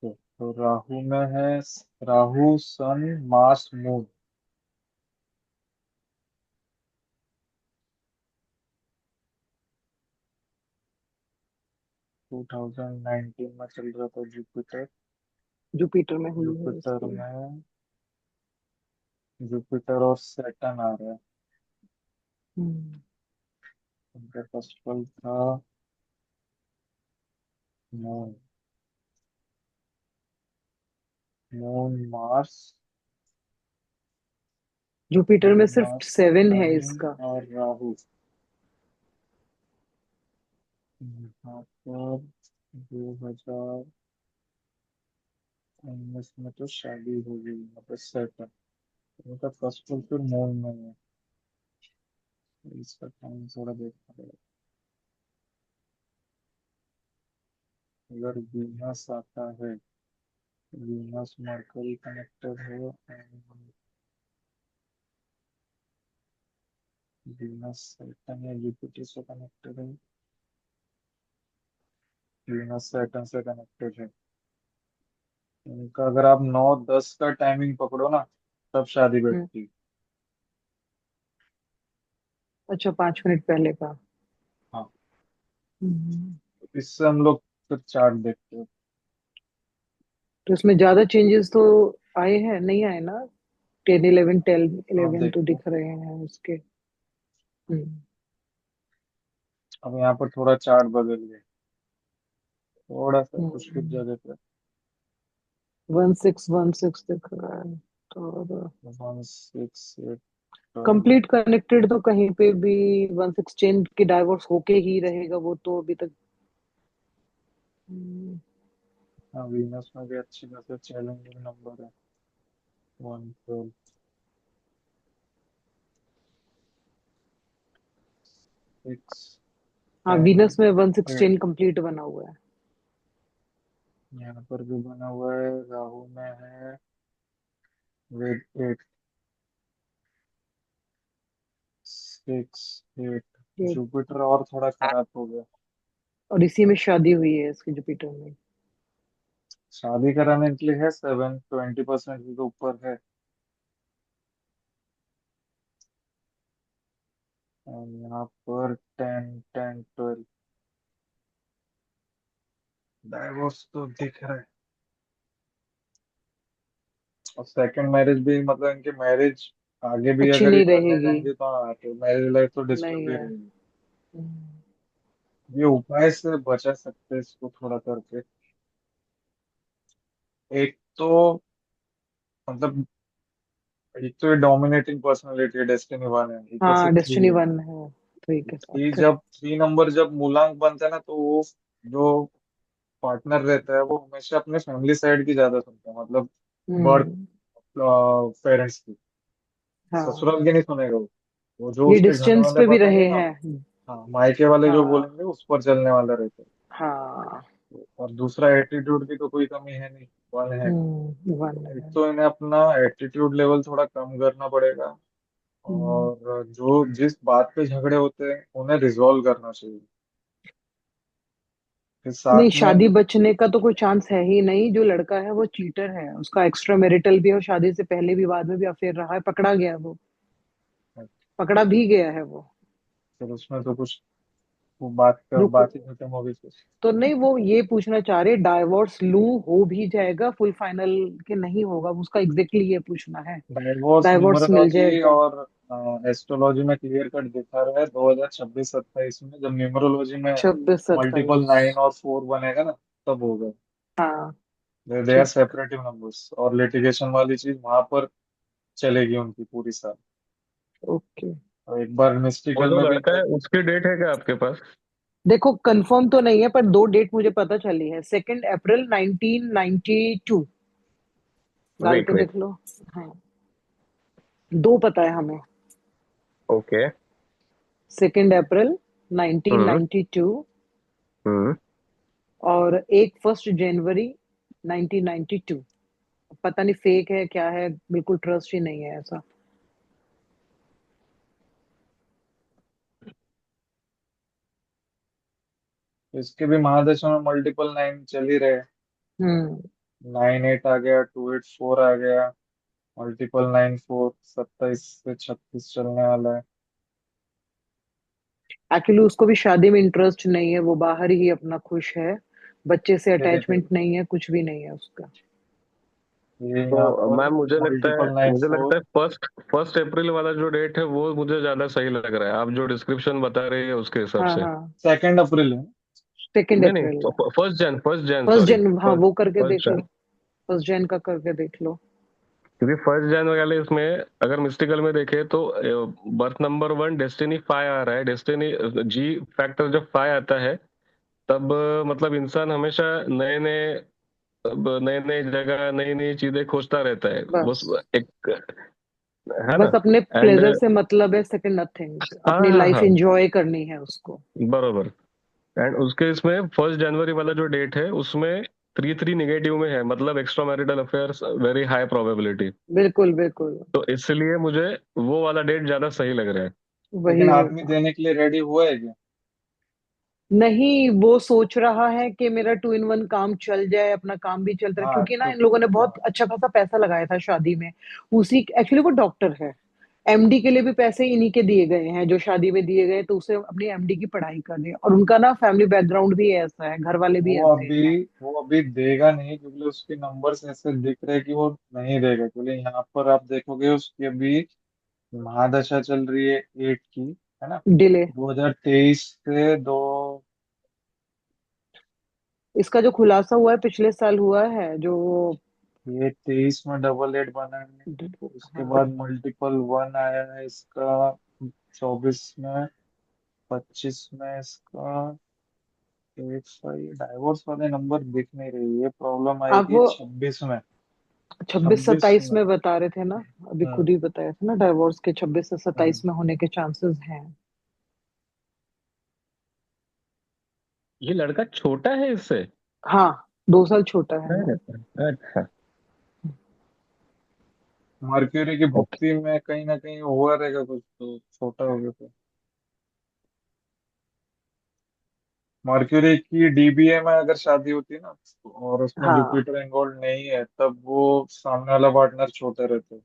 तो राहु में है, राहु सन मार्स मून। 2019 में चल रहा था जुपिटर। जुपिटर में हुई है जुपिटर इसकी। में जुपिटर और सैटर्न आ रहा है। हम्म, उनका फर्स्ट पल था मून, मून मार्स, जुपिटर में मून सिर्फ मार्स 7 है सन इसका। और राहु। यहाँ पर 2019 में तो शादी हो गई, मतलब सैटर्न। उनका फर्स्ट पल फिर मून में है, इसका टाइम थोड़ा देखना पड़ेगा। अगर वीनस आता है, वीनस मरकरी कनेक्टेड है, वीनस सैटर्न या जुपिटर से कनेक्टेड है, वीनस सैटर्न से कनेक्टेड है, इनका अगर आप 9-10 का टाइमिंग पकड़ो ना, तब शादी हम्म, बैठती। अच्छा 5 मिनट पहले का। हाँ, हम्म, इससे हम लोग फिर चार्ट देखते हैं। तो इसमें ज्यादा चेंजेस तो आए हैं नहीं आए ना? 10, 11, 12, हाँ 11 तो देखो, दिख रहे हैं उसके। हम्म, अब यहाँ पर थोड़ा चार्ट बदल गया, थोड़ा सा कुछ कुछ हम्म, जगह पे। 1616 दिख रहा है तो 168। कंप्लीट कनेक्टेड तो कहीं पे भी 116 की डाइवोर्स होके ही रहेगा वो तो अभी तक। हम्म, हाँ, वीनस में भी अच्छी खासी चैलेंजिंग नंबर है, 112, 6, हाँ 10, वीनस में 8। 116 कंप्लीट बना हुआ है। यहाँ पर भी बना हुआ है, राहु में है विद 8, 6, 8। ये जुपिटर और थोड़ा खराब हो गया, और इसी में शादी हुई है इसकी जुपिटर में। शादी कराने के लिए है 7, 20% के ऊपर है। और यहाँ पर 10, 10, 12, डाइवोर्स तो दिख रहा है। और सेकंड मैरिज भी, मतलब इनके मैरिज आगे भी अच्छी अगर ये नहीं करने रहेगी। जाएंगे तो हाँ, तो मैरिज लाइफ तो डिस्टर्ब नहीं ही है। रहेगी। ये उपाय से बचा सकते हैं इसको थोड़ा करके। एक तो, मतलब एक तो ये डोमिनेटिंग पर्सनालिटी है, डेस्टिनी वन है, ऊपर से हाँ थ्री डेस्टिनी है। वन है 3 के थ्री साथ। जब 3 नंबर जब मूलांक बनता है ना, तो वो जो पार्टनर रहता है वो हमेशा अपने फैमिली साइड की ज्यादा सुनता है, मतलब बर्थ हम्म। पेरेंट्स की, हाँ ससुराल की नहीं सुनेगा वो। वो जो ये उसके घर डिस्टेंस वाले पे भी बताएंगे रहे ना, हैं। हाँ, मायके वाले जो हाँ बोलेंगे उस पर चलने वाला रहता है। हाँ। और दूसरा, एटीट्यूड की तो कोई कमी है नहीं, वन है। वन तो एक है। तो इन्हें अपना एटीट्यूड लेवल थोड़ा कम करना पड़ेगा, हम्म, और जो जिस बात पे झगड़े होते हैं उन्हें रिजॉल्व करना चाहिए। फिर नहीं साथ में, शादी बचने का तो कोई चांस है ही नहीं। जो लड़का है वो चीटर है, उसका एक्स्ट्रा मैरिटल भी है और शादी से पहले भी बाद में भी अफेयर रहा है, पकड़ा गया है वो। पकड़ा भी गया है वो। फिर उसमें तो कुछ, वो बात का रुको, बात ही खत्म हो गई फिर। तो नहीं वो ये पूछना चाह रहे डाइवोर्स लूं हो भी जाएगा फुल फाइनल के नहीं होगा, उसका एग्जैक्टली ये पूछना है। डाइवोर्स डाइवोर्स मिल न्यूमरोलॉजी जाएगा। और एस्ट्रोलॉजी में क्लियर कट दिखा रहा है 2026-27 में, जब न्यूमरोलॉजी में 26, 27। मल्टीपल 9 और 4 बनेगा ना, तब होगा। हाँ दे आर ठीक। सेपरेटिव नंबर्स, और लिटिगेशन वाली चीज वहां पर चलेगी उनकी पूरी साल। ओके। और एक बार वो मिस्टिकल जो में भी लड़का है इनका, उसकी डेट है क्या आपके पास? देखो कंफर्म तो नहीं है पर दो डेट मुझे पता चली है। 2 अप्रैल 1992। डाल वेट के वेट। देख लो। हाँ दो पता है हमें। ओके। 2 अप्रैल हम्म 1992 हम्म। और एक 1 जनवरी 1992। पता नहीं फेक है क्या है, बिल्कुल ट्रस्ट ही नहीं है ऐसा। इसके भी महादशा में मल्टीपल 9 चल ही रहे। हम्म। 9-8 आ गया, 2-8-4 आ गया, मल्टीपल 9-4, 27 से 36 चलने वाला है। एक्चुअली उसको भी शादी में इंटरेस्ट नहीं है, वो बाहर ही अपना खुश है। बच्चे से ये देखो, अटैचमेंट नहीं है, कुछ भी नहीं है उसका। ये यहाँ तो पर मैम मल्टीपल नाइन मुझे लगता फोर है फर्स्ट फर्स्ट अप्रैल वाला जो डेट है वो मुझे ज्यादा सही लग रहा है, आप जो डिस्क्रिप्शन बता रही है उसके हिसाब हाँ से। हाँ। 2 अप्रैल है। 2 अप्रैल है। नहीं, फर्स्ट जैन फर्स्ट सॉरी। जन हाँ फर्स्ट वो करके फर्स्ट देख लो। जैन। 1 जन का करके देख लो। क्योंकि फर्स्ट जैन वाले इसमें अगर मिस्टिकल में देखे तो बर्थ नंबर 1 डेस्टिनी 5 आ रहा है, डेस्टिनी जी फैक्टर जब 5 आता है तब मतलब इंसान हमेशा नए नए, अब नए नए जगह नई नई चीजें खोजता रहता है बस, बस एक है ना। बस अपने एंड प्लेजर से मतलब है, सेकंड नथिंग। हाँ अपनी हाँ लाइफ हाँ, एंजॉय करनी है उसको। बरोबर। एंड उसके इसमें 1 जनवरी वाला जो डेट है उसमें 3-3 निगेटिव में है, मतलब extra marital affairs very high probability. बिल्कुल बिल्कुल। तो इसलिए मुझे वो वाला डेट ज्यादा सही लग रहा है। लेकिन वही आदमी होगा। देने के लिए रेडी हुआ है क्या? नहीं, वो सोच रहा है कि मेरा 2 in 1 काम चल जाए, अपना काम भी चलता रहे, हाँ क्योंकि ना तो इन लोगों ने बहुत हाँ, अच्छा खासा पैसा लगाया था शादी में। उसी एक्चुअली वो डॉक्टर है। एमडी के लिए भी पैसे इन्हीं के दिए गए हैं, जो शादी में दिए गए, तो उसे अपनी एमडी की पढ़ाई करनी है, और उनका ना फैमिली बैकग्राउंड भी ऐसा है, घर वाले भी वो ऐसे अभी हैं। वो अभी देगा नहीं, क्योंकि उसके नंबर्स ऐसे दिख रहे हैं कि वो नहीं देगा, क्योंकि यहाँ पर आप देखोगे उसकी अभी महादशा चल रही है 8 की, है ना? डिले। 2023 से दो, इसका जो खुलासा हुआ है पिछले साल हुआ है जो। ये 23 में डबल एट बना है। उसके हाँ। बाद मल्टीपल वन आया है इसका 24 में, 25 में इसका एक, डाइवोर्स वाले नंबर दिख नहीं रही, ये प्रॉब्लम आप आएगी वो 26 में। 26-27 में। में बता रहे थे ना, अभी खुद हम्म। ही बताया था ना, डाइवोर्स के 26 से 27 हम्म। में होने के चांसेस हैं। ये लड़का छोटा है इससे? हाँ, 2 साल छोटा है ना। अरे, अच्छा। मर्क्यूरी की ओके। भुक्ति में कहीं ना कहीं हुआ रहेगा कुछ, तो छोटा हो गया तो। मर्क्यूरी की डीबीए में अगर शादी होती है ना, और उसमें हाँ जुपिटर इन्वॉल्व नहीं है, तब वो सामने वाला पार्टनर छोटा रहता है।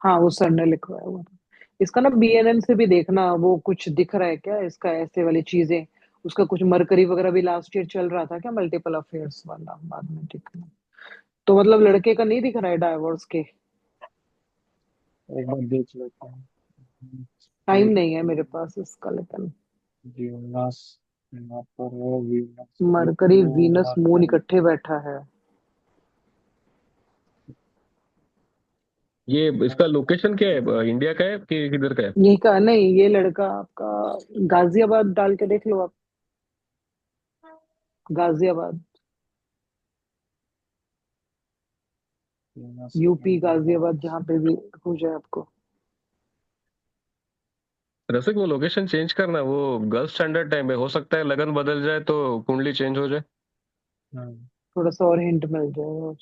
हाँ, वो सर ने लिखवाया हुआ था। इसका ना बीएनएन से भी देखना, वो कुछ दिख रहा है क्या इसका, ऐसे वाली चीजें। उसका कुछ मरकरी वगैरह भी लास्ट ईयर चल रहा था क्या, मल्टीपल अफेयर्स वाला, बाद में देखना। तो मतलब लड़के का नहीं दिख रहा है डाइवोर्स के। एक बार देख लेते हैं। टाइम नहीं है मेरे पास इसका, लेकिन वीनस, यहाँ पर है वीनस की Mercury two, Venus moon Mercury इकट्ठे टू। बैठा है। ये इसका लोकेशन क्या है, इंडिया का है कि किधर का है? यही का नहीं, ये लड़का आपका गाजियाबाद डाल के देख लो आप। Ghaziabad. Venus UP Ghaziabad, Venus. जहाँ पे भी हो जाए आपको। रसिक, वो लोकेशन चेंज करना, वो गर्ल्स स्टैंडर्ड टाइम है, हो सकता है लगन बदल जाए तो कुंडली चेंज हो जाए। हम्म। थोड़ा सा और हिंट मिल जाएगा।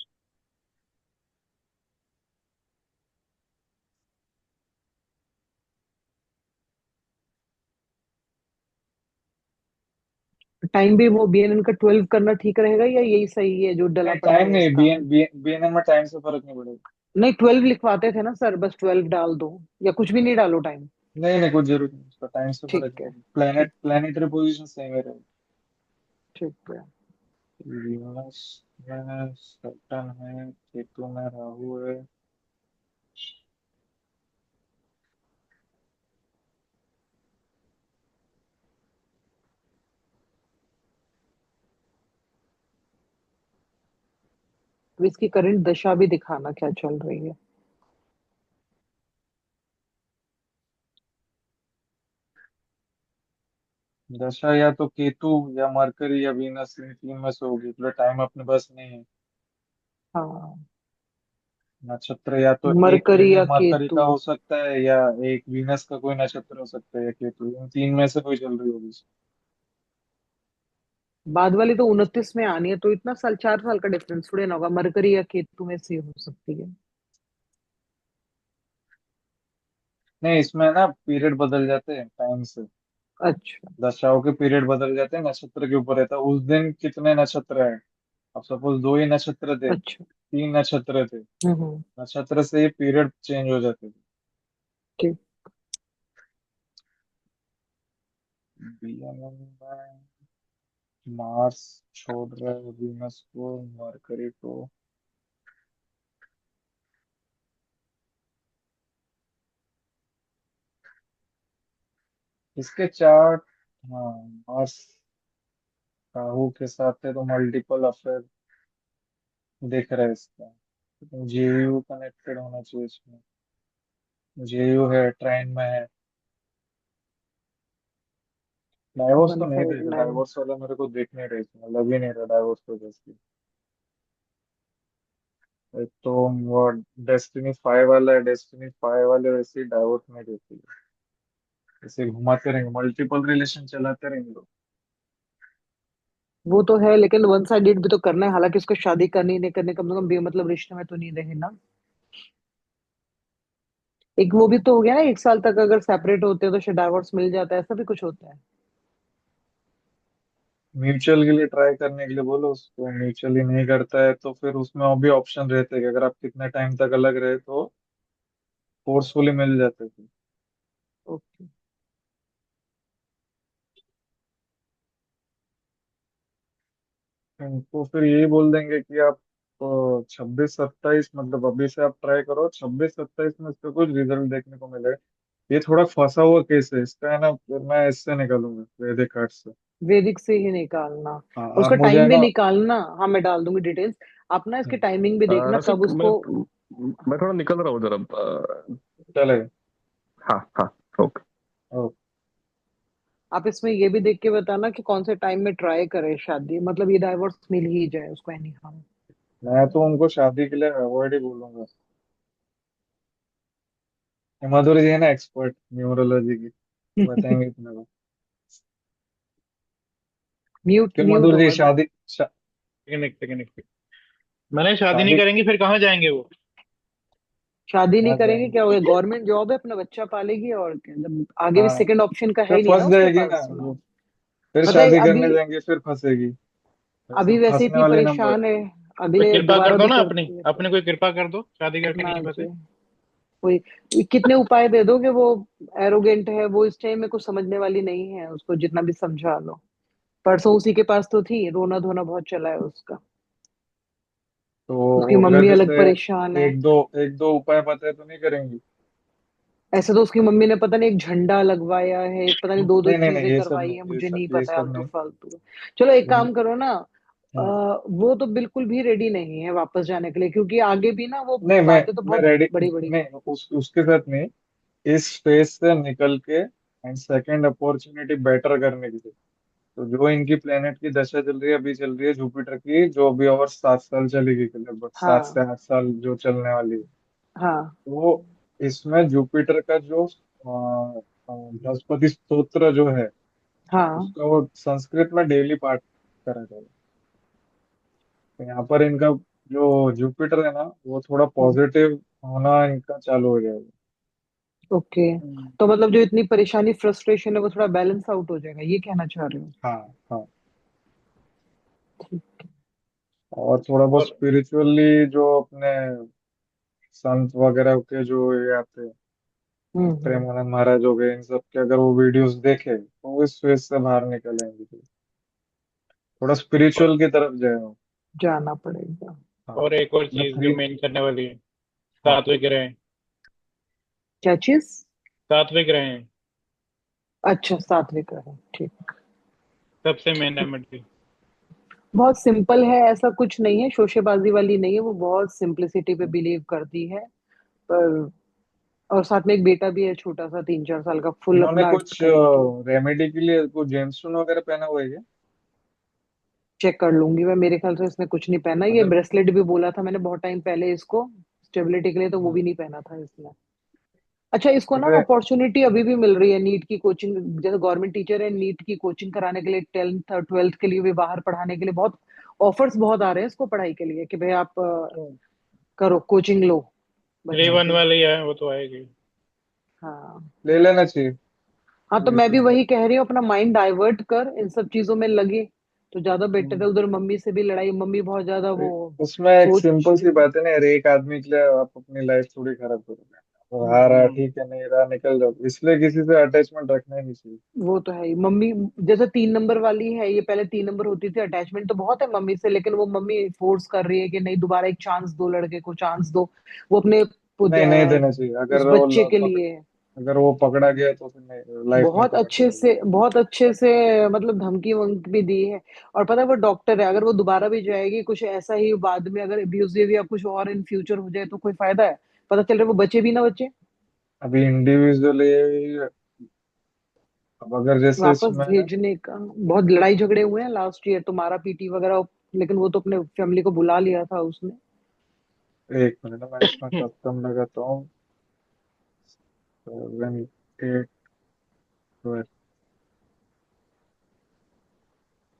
टाइम भी वो बीएनएन का 12 करना ठीक रहेगा, या यही सही है जो डला नहीं, पड़ा टाइम है नहीं, इसका। बीएनएन में टाइम से फर्क नहीं पड़ेगा। नहीं, 12 लिखवाते थे ना सर, बस 12 डाल दो, या कुछ भी नहीं डालो टाइम। नहीं नहीं, कुछ जरूरत नहीं, उसका टाइम से ठीक फर्क नहीं है। पड़ेगा, ठीक। प्लेनेटरी पोजीशन सेम ही रहेगी। ठीक है। वीनस में सैटर्न है, केतु में राहु है। अब इसकी करंट दशा भी दिखाना क्या चल रही है। दशा या तो केतु या मरकरी या वीनस, इन तीन में से होगी, पूरा टाइम अपने पास नहीं है। हाँ, नक्षत्र या तो एक मरकरी या मरकरी केतु। का हो सकता है, या एक वीनस का कोई नक्षत्र हो सकता है, या केतु, इन तीन में से कोई चल रही होगी। बाद वाली तो 29 में आनी है, तो इतना साल, 4 साल का डिफरेंस थोड़ी ना होगा, मरकरी या केतु में से हो सकती है। नहीं, इसमें ना पीरियड बदल जाते हैं टाइम से। अच्छा। दशाओं के पीरियड बदल जाते हैं, नक्षत्र के ऊपर रहता है उस दिन कितने नक्षत्र हैं। अब सपोज दो ही नक्षत्र थे, अच्छा। तीन नक्षत्र थे, हम्म। नक्षत्र से ही पीरियड चेंज हो जाते थे। ठीक। बीएनएन में मार्स छोड़ रहा है वीनस को, मरकरी को। इसके चार्ट, हाँ, मार्स राहु के साथ है तो मल्टीपल अफेयर दिख रहा है इसका। जेयू कनेक्टेड होना चाहिए इसमें। जेयू है, ट्रेन में है। डाइवोर्स वन तो नहीं फाइव देगा, नाइन डाइवोर्स वाला मेरे को देख नहीं रही इसमें, लग ही नहीं रहा डाइवोर्स को जैसे। एक तो वो डेस्टिनी 5 वाला है, डेस्टिनी 5 वाले वैसे ही डाइवोर्स नहीं देती है, ऐसे घुमाते रहेंगे, मल्टीपल रिलेशन चलाते रहेंगे लोग। वो तो है, लेकिन वन साइडेड भी तो करना है, हालांकि उसको शादी करनी नहीं करनी, कम से कम बेमतलब रिश्ते में तो नहीं रहे ना। एक वो भी तो हो गया ना, 1 साल तक अगर सेपरेट होते हैं तो शायद डाइवोर्स मिल जाता है, ऐसा भी कुछ होता है। म्यूचुअल के लिए ट्राई करने के लिए बोलो उसको, म्यूचुअली नहीं करता है तो फिर उसमें और भी ऑप्शन रहते हैं कि अगर आप कितने टाइम तक अलग रहे तो फोर्सफुली मिल जाते थे। ओके। तो फिर यही बोल देंगे कि आप 26 27, मतलब अभी से आप ट्राई करो, 26 27 में इसका कुछ रिजल्ट देखने को मिलेगा। ये थोड़ा फंसा हुआ केस है इसका, है ना, फिर मैं इससे निकलूंगा वैदिक कार्ड से। वैदिक से ही निकालना। हाँ आप उसका मुझे है टाइम भी ना। निकालना। हाँ, मैं डाल दूंगी डिटेल्स। आप ना इसके टाइमिंग भी देखना कब रसिक, उसको। मैं थोड़ा निकल रहा हूँ जरा। चलेगा। हाँ हाँ। ओके। ओके। आप इसमें ये भी देख के बताना कि कौन से टाइम में ट्राई करे शादी, मतलब ये डाइवोर्स मिल ही जाए उसको एनी हाउ। मैं तो उनको शादी के लिए अवॉइड ही बोलूंगा। ये मधुर जी है ना एक्सपर्ट न्यूमरोलॉजी की, बताएंगे इतना बात। म्यूट फिर म्यूट मधुर जी होगा ना। Technique technique. मैंने शादी नहीं शादी। करेंगी फिर कहाँ जाएंगे वो? शादी नहीं कहाँ करेंगे जाएंगे? क्या हो गया, गवर्नमेंट जॉब है, अपना बच्चा पालेगी, और क्या, जब आगे भी हाँ, सेकंड ऑप्शन का है फिर ही नहीं ना फंस उसके जाएगी ना पास ना। वो। फिर पता है शादी अभी, करने जाएंगे फिर फंसेगी। वैसे अभी वैसे फंसने इतनी वाले नंबर। परेशान है, कोई अगले कृपा कर दोबारा दो भी ना, अपनी करती है तो अपने कोई कृपा कर दो, शादी करके ना नहीं फंसे। दे। कोई कितने उपाय दे दो कि वो एरोगेंट है, वो इस टाइम में कुछ समझने वाली नहीं है, उसको जितना भी समझा लो। परसों उसी के पास तो थी, रोना धोना बहुत चला है उसका। उसकी तो अगर मम्मी अलग जैसे परेशान है। एक दो उपाय बताए तो नहीं करेंगी? ऐसे तो उसकी मम्मी ने पता नहीं एक झंडा लगवाया है, एक पता नहीं दो दो नहीं नहीं नहीं, चीजें ये सब करवाई नहीं, है, ये मुझे सब नहीं ये पता है सब आलतू नहीं। फालतू। चलो एक हम्म, काम करो ना। हम्म। वो तो बिल्कुल भी रेडी नहीं है वापस जाने के लिए, क्योंकि आगे भी ना वो नहीं, बातें तो मैं बहुत रेडी बड़ी बड़ी। नहीं, उसके साथ नहीं। इस फेज से निकल के एंड सेकंड अपॉर्चुनिटी बेटर करने के लिए, तो जो इनकी प्लेनेट की दशा चल रही है, अभी चल रही है जुपिटर की, जो अभी और 7 साल चलेगी, लगभग सात हाँ से आठ साल जो चलने वाली है। हाँ तो इसमें जुपिटर का जो बृहस्पति स्तोत्र जो है, हाँ। उसका वो संस्कृत में डेली पाठ करा जाएगा। तो यहाँ पर इनका जो जुपिटर है ना, वो थोड़ा पॉजिटिव होना इनका चालू हो जाएगा। ओके। तो मतलब जो इतनी परेशानी फ्रस्ट्रेशन है वो थोड़ा बैलेंस आउट हो जाएगा, ये कहना चाह रहे हो। हाँ हाँ। और थोड़ा बहुत और स्पिरिचुअली जो अपने संत वगैरह के जो ये आते हैं, हम्म। प्रेमानंद महाराज हो गए, इन सब के अगर वो वीडियोस देखे तो वो इस फेज से बाहर निकलेंगे, तो थोड़ा स्पिरिचुअल की तरफ जाए वो। जाना पड़ेगा। हाँ। और एक और मतलब चीज जो थ्री। मेन करने वाली है, हाँ। सातवें ग्रह। क्या चीज। सातवें ग्रह हैं, अच्छा, सात्विक का है, ठीक। सबसे मेन रेमेडी। बहुत सिंपल है, ऐसा कुछ नहीं है, शोशेबाजी वाली नहीं है, वो बहुत सिंपलिसिटी पे बिलीव करती है। पर और साथ में एक बेटा भी है छोटा सा, 3 4 साल का, फुल इन्होंने अपना कुछ करके। रेमेडी के लिए कुछ जेमस्टोन वगैरह पहना हुआ है क्या? चेक कर लूंगी मैं, मेरे ख्याल से इसने कुछ नहीं पहना, ये अगर ब्रेसलेट भी बोला था मैंने बहुत टाइम पहले इसको स्टेबिलिटी के लिए, तो वो भी नहीं पहना था इसने। अच्छा, इसको ना फिर अपॉर्चुनिटी अभी भी मिल रही है नीट की कोचिंग, जैसे गवर्नमेंट टीचर है, नीट की कोचिंग कराने के लिए, 10th और 12th के लिए भी बाहर पढ़ाने के लिए बहुत ऑफर्स बहुत आ रहे हैं इसको पढ़ाई के लिए, कि भाई आप करो कोचिंग लो ग्रे बच्चों वन की। वाले ही है, वो तो आएगी। हाँ। ले लेना चाहिए। हाँ, तो ये मैं भी सब वही कह रही हूँ, अपना माइंड डाइवर्ट कर, इन सब चीजों में लगे तो ज्यादा बेटर है। हम्म, उधर मम्मी से भी लड़ाई, मम्मी बहुत ज्यादा वो उसमें एक सोच। सिंपल सी बात है ना यार, एक आदमी के लिए आप अपनी लाइफ थोड़ी खराब करोगे। और आ रहा हम्म। ठीक है, नहीं रहा निकल जाओ, इसलिए किसी से अटैचमेंट रखना ही नहीं चाहिए। वो तो है ही मम्मी। जैसे 3 नंबर वाली है ये, पहले 3 नंबर होती थी, अटैचमेंट तो बहुत है मम्मी से, लेकिन वो मम्मी फोर्स कर रही है कि नहीं, दोबारा एक चांस दो, लड़के को चांस दो। वो अपने नहीं नहीं देना चाहिए, उस अगर बच्चे के लिए अगर वो पकड़ा गया तो फिर नहीं, लाइफ नहीं खराब करेगा। बहुत अच्छे से मतलब धमकी वमकी भी दी है। और पता है वो डॉक्टर है, अगर वो दोबारा भी जाएगी, कुछ ऐसा ही बाद में अगर अब्यूजिव या कुछ और इन फ्यूचर हो जाए तो कोई फायदा है? पता चल रहा है वो बचे भी ना बचे, अभी इंडिविजुअली, अब अगर जैसे वापस इसमें भेजने का। बहुत लड़ाई झगड़े हुए हैं लास्ट ईयर, तुम्हारा पीटी वगैरह, लेकिन वो तो अपने फैमिली को बुला लिया था उसने। एक मिनट मैं इसमें कब कम लगाता हूँ। 7 8 12।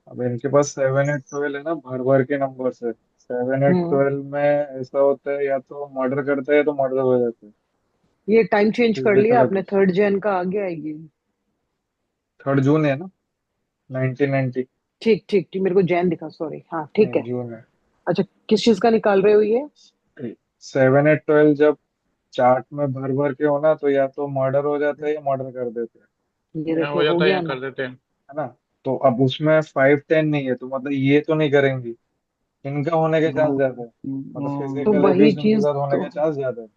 अब इनके पास 7 8 12 है ना, भर भर के नंबर है। 7 8 12 में ऐसा होता है, या तो मर्डर करता है या तो मर्डर हो जाता है। ये टाइम चेंज कर लिया फिजिकल आपने, 3rd जन का आ गया है ये। 3 जून है ना, 1990। ठीक ठीक ठीक, मेरे को जैन दिखा, सॉरी, हाँ ठीक नहीं, है। जून है। अच्छा, किस चीज का निकाल रहे हो ये? 7 8 12 जब चार्ट में भर भर के हो ना, तो या तो मर्डर हो जाता है या मर्डर कर देते हैं, ये यहाँ देखो हो हो जाता है, गया यहाँ ना। कर देते हैं। है ना। तो अब उसमें 5 10 नहीं है, तो मतलब ये तो नहीं करेंगी। इनका होने के चांस ज्यादा है। मतलब तो फिजिकल वही एब्यूज इनके चीज साथ होने तो, के चांस ज्यादा है।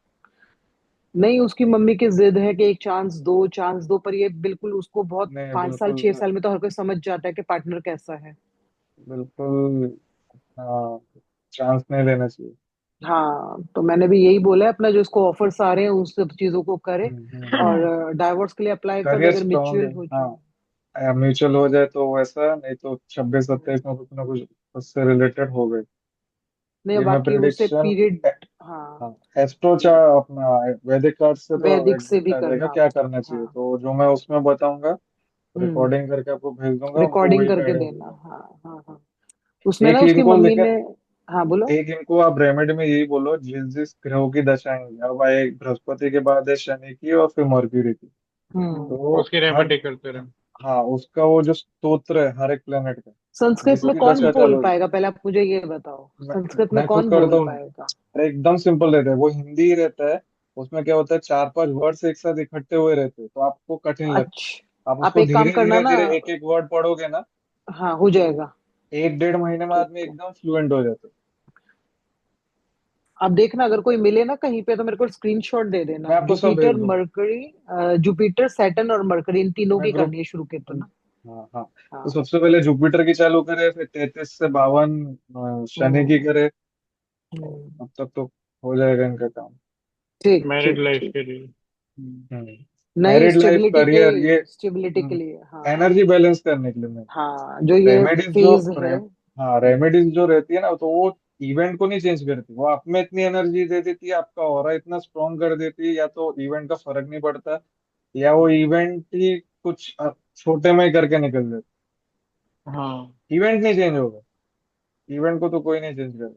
नहीं उसकी मम्मी की जिद है कि एक चांस दो, पर ये बिल्कुल उसको बहुत नहीं, 5 साल बिल्कुल 6 साल में तो हर कोई समझ जाता है कि पार्टनर कैसा है। बिल्कुल। हाँ, चांस नहीं लेना चाहिए। हाँ, तो मैंने भी यही बोला है अपना, जो इसको ऑफर्स आ रहे हैं उस सब चीजों को करे, और डाइवोर्स के लिए अप्लाई कर दे करियर अगर स्ट्रांग है। म्यूचुअल हो जाए। हाँ, म्यूचुअल हो जाए तो वैसा, नहीं तो 26 27 में कुछ ना कुछ उससे रिलेटेड हो गए। नहीं, ये मैं बाकी उसे प्रिडिक्शन, पीरियड, हाँ, हाँ, एस्ट्रो चा अपना वैदिक कार्ड से तो वैदिक से भी एग्जैक्ट आ जाएगा करना। क्या करना चाहिए, हाँ। तो जो मैं उसमें बताऊंगा हम्म। रिकॉर्डिंग करके आपको भेज दूंगा, उनको रिकॉर्डिंग वही करके गाइडेंस देना, देना। हाँ हाँ हाँ। उसमें ना एक उसकी इनको मम्मी लेकिन ने, हाँ बोलो। एक इनको आप रेमेडी में यही बोलो, जिस जिस ग्रहों की दशा आएंगी, अब आए बृहस्पति के बाद है शनि की और फिर मरक्यूरी की। तो उसकी हर, रेमेडी करते रहे। हाँ, उसका वो जो स्तोत्र है हर एक प्लेनेट का, संस्कृत में जिसकी कौन दशा बोल चालू होगी। पाएगा, पहले आप मुझे ये बताओ, संस्कृत में मैं खुद कौन करता बोल हूँ। पाएगा? अरे एकदम सिंपल रहता है, वो हिंदी ही रहता है। उसमें क्या होता है, 4 5 वर्ड्स एक साथ इकट्ठे हुए रहते हैं, तो आपको कठिन लगता है। आप अच्छा, आप उसको एक काम धीरे करना धीरे ना, धीरे एक एक वर्ड पढ़ोगे ना, हाँ हो तो जाएगा। 1 1.5 महीने में आदमी ठीक है, एकदम फ्लुएंट हो जाता है। आप देखना अगर कोई मिले ना कहीं पे तो मेरे को स्क्रीनशॉट दे देना, मैं आपको सब भेज जुपिटर दूंगा। मरकरी, जुपिटर सैटर्न और मरकरी, इन तीनों मैं की ग्रुप, करनी है शुरू के तो ना। हाँ हाँ। तो हाँ। सबसे पहले जुपिटर की चालू करे, फिर 33 से 52 शनि की हम्म करे। तो हम्म, अब तक तो हो जाएगा इनका काम। ठीक मैरिड ठीक लाइफ ठीक। के लिए। नई मैरिड लाइफ, करियर, ये स्टेबिलिटी के लिए, हाँ हाँ। एनर्जी बैलेंस करने के लिए मैं, हाँ, जो ये रेमेडीज जो फेज है। हाँ, रेमेडीज जो रहती है ना, तो वो इवेंट को नहीं चेंज करती, वो आप में इतनी एनर्जी दे देती है, आपका ऑरा इतना स्ट्रॉन्ग कर देती है, या तो इवेंट का फर्क नहीं पड़ता, या वो इवेंट ही कुछ छोटे में ही करके निकल जाता। हाँ। इवेंट नहीं चेंज होगा, इवेंट को तो कोई नहीं चेंज करेगा।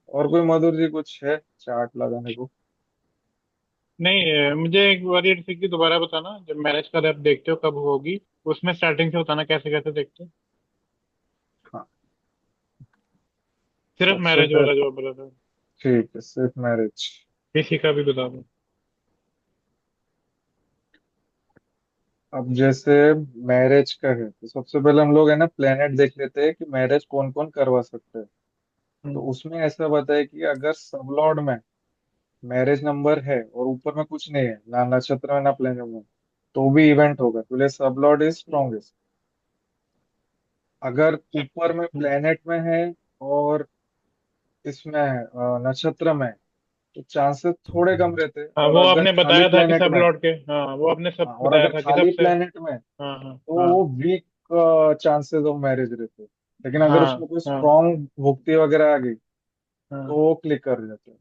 और कोई मधुर जी कुछ है चार्ट लगाने को? नहीं, मुझे एक बार ये रेसिपी दोबारा बताना, जब मैरिज का आप देखते हो कब होगी, उसमें स्टार्टिंग से बताना कैसे कैसे देखते हो। हाँ, सिर्फ सबसे मैरिज पहले, वाला जो बोला था। ठीक है, सिर्फ मैरिज। किसी का भी बता दो। अब जैसे मैरिज का है, तो सबसे पहले हम लोग है ना प्लेनेट देख लेते हैं कि मैरिज कौन कौन करवा सकते हैं। तो हम्म। उसमें ऐसा बताया कि अगर सबलॉर्ड में मैरिज नंबर है और ऊपर में कुछ नहीं है, ना नक्षत्र में ना प्लेनेट में, तो भी इवेंट होगा, तो सबलॉर्ड इज स्ट्रॉन्गेस्ट। अगर ऊपर में प्लेनेट में है और इसमें है, नक्षत्र में, तो चांसेस थोड़े कम रहते हैं, हाँ, और वो अगर आपने खाली बताया था कि प्लेनेट सब में, लौट के, हाँ वो आपने सब हाँ, और बताया अगर था कि खाली सबसे। प्लेनेट में, हाँ हाँ तो हाँ वो वीक चांसेस ऑफ मैरिज रहते हैं। लेकिन अगर हाँ उसमें कोई हाँ स्ट्रॉन्ग भुक्ति वगैरह आ गई, तो हाँ। वो क्लिक कर जाते हैं।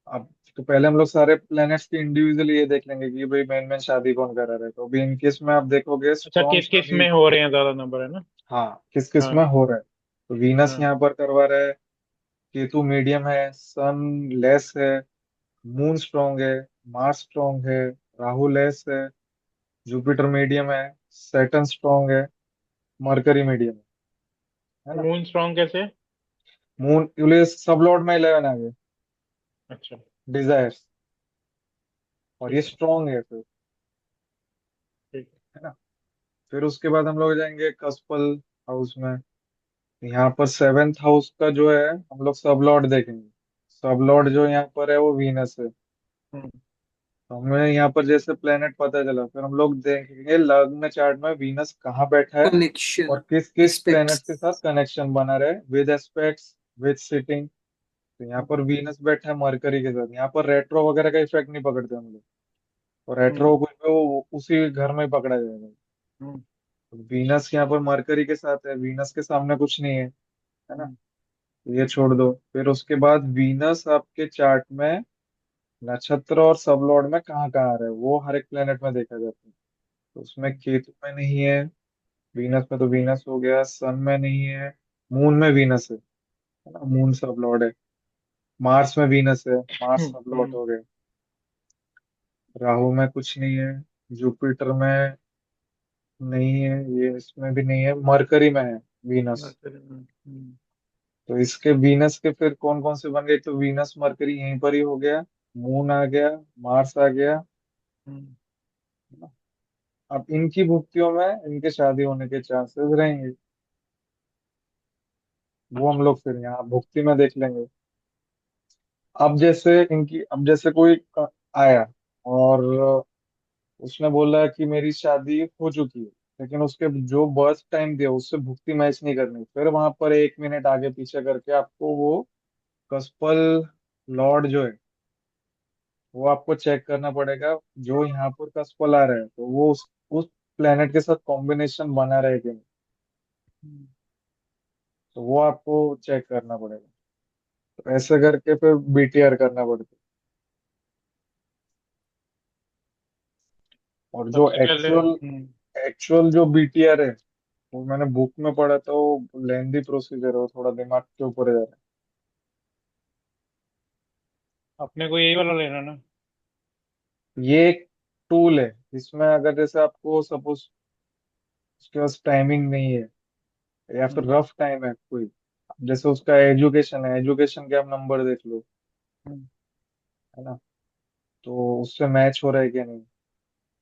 अब तो पहले हम लोग सारे प्लैनेट्स के इंडिविजुअली ये देख लेंगे कि भाई मेन मेन शादी कौन करा रहा है, तो अभी इनकेस में आप देखोगे अच्छा, स्ट्रॉन्ग किस किस शादी। में हो रहे हैं ज्यादा नंबर, है ना? हाँ, किस किस हाँ में हो रहा है, तो वीनस हाँ। यहाँ पर करवा रहा है, केतु मीडियम है, सन लेस है, मून स्ट्रॉन्ग है, मार्स स्ट्रॉन्ग है, राहु लेस है, जुपिटर मीडियम है, सैटर्न स्ट्रॉन्ग है, मरकरी मीडियम है ना। मून स्ट्रॉन्ग कैसे? मून सब लॉर्ड में 11 आ गए, अच्छा। डिजायर्स, और ये ठीक है। स्ट्रॉन्ग है फिर, ठीक है ना। फिर उसके बाद हम लोग जाएंगे कस्पल हाउस में। यहाँ पर 7th हाउस का जो है, हम लोग सब लॉर्ड देखेंगे। सब लॉर्ड जो यहाँ पर है वो वीनस है। है। हम्म। तो हमें यहाँ पर जैसे प्लेनेट पता चला, फिर हम लोग देखेंगे लग्न चार्ट में वीनस कहाँ बैठा है, कनेक्शन, और किस किस प्लेनेट एस्पेक्ट्स। के साथ कनेक्शन बना रहे विद एस्पेक्ट्स, विद सिटिंग। तो यहाँ पर वीनस बैठा है मरकरी के साथ, यहाँ पर रेट्रो वगैरह का इफेक्ट नहीं पकड़ते हम लोग, और रेट्रो हम्म। कुछ भी वो उसी घर में ही पकड़ा जाएगा। हम्म। तो वीनस यहाँ पर मरकरी के साथ है, वीनस के सामने कुछ नहीं है ना। हम्म। ये छोड़ दो, फिर उसके बाद वीनस आपके चार्ट में नक्षत्र और सबलॉर्ड में कहाँ कहाँ आ रहा है वो हर एक प्लेनेट में देखा जाता है। तो उसमें केतु में नहीं है, वीनस में तो वीनस हो गया, सन में नहीं है, मून में वीनस है ना, मून सब लॉर्ड है। मार्स में वीनस है, मार्स सब लॉर्ड हम्म। हो गए। राहु में कुछ नहीं है, जुपिटर में नहीं है, ये इसमें भी नहीं है, मरकरी में है वीनस। तो इसके वीनस के फिर कौन कौन से बन गए, तो वीनस मरकरी यहीं पर ही हो गया, मून आ गया, मार्स आ गया। अब इनकी भुक्तियों में इनके शादी होने के चांसेस रहेंगे, वो हम लोग फिर यहाँ भुक्ति में देख लेंगे। अब जैसे कोई आया और उसने बोला कि मेरी शादी हो चुकी है, लेकिन उसके जो बर्थ टाइम दिया उससे भुक्ति मैच नहीं करनी, फिर वहां पर 1 मिनट आगे पीछे करके आपको वो कस्पल लॉर्ड जो है वो आपको चेक करना पड़ेगा। जो यहाँ पर कस्पल आ रहा है तो वो उस प्लेनेट के साथ कॉम्बिनेशन बना रहे कि नहीं, तो वो आपको चेक करना पड़ेगा। तो ऐसे करके फिर बीटीआर करना पड़ता है। और जो सबसे पहले एक्चुअल एक्चुअल जो बीटीआर है वो मैंने बुक में पढ़ा था, वो लेंदी प्रोसीजर है, वो थोड़ा दिमाग के ऊपर है जरा। अपने को यही वाला लेना ना। ये एक टूल है, इसमें अगर जैसे आपको सपोज उसके पास टाइमिंग नहीं है या फिर हम्म, रफ टाइम है कोई, जैसे उसका एजुकेशन है, एजुकेशन के आप नंबर देख लो, हम्म, है ना, तो उससे मैच हो रहा है कि नहीं,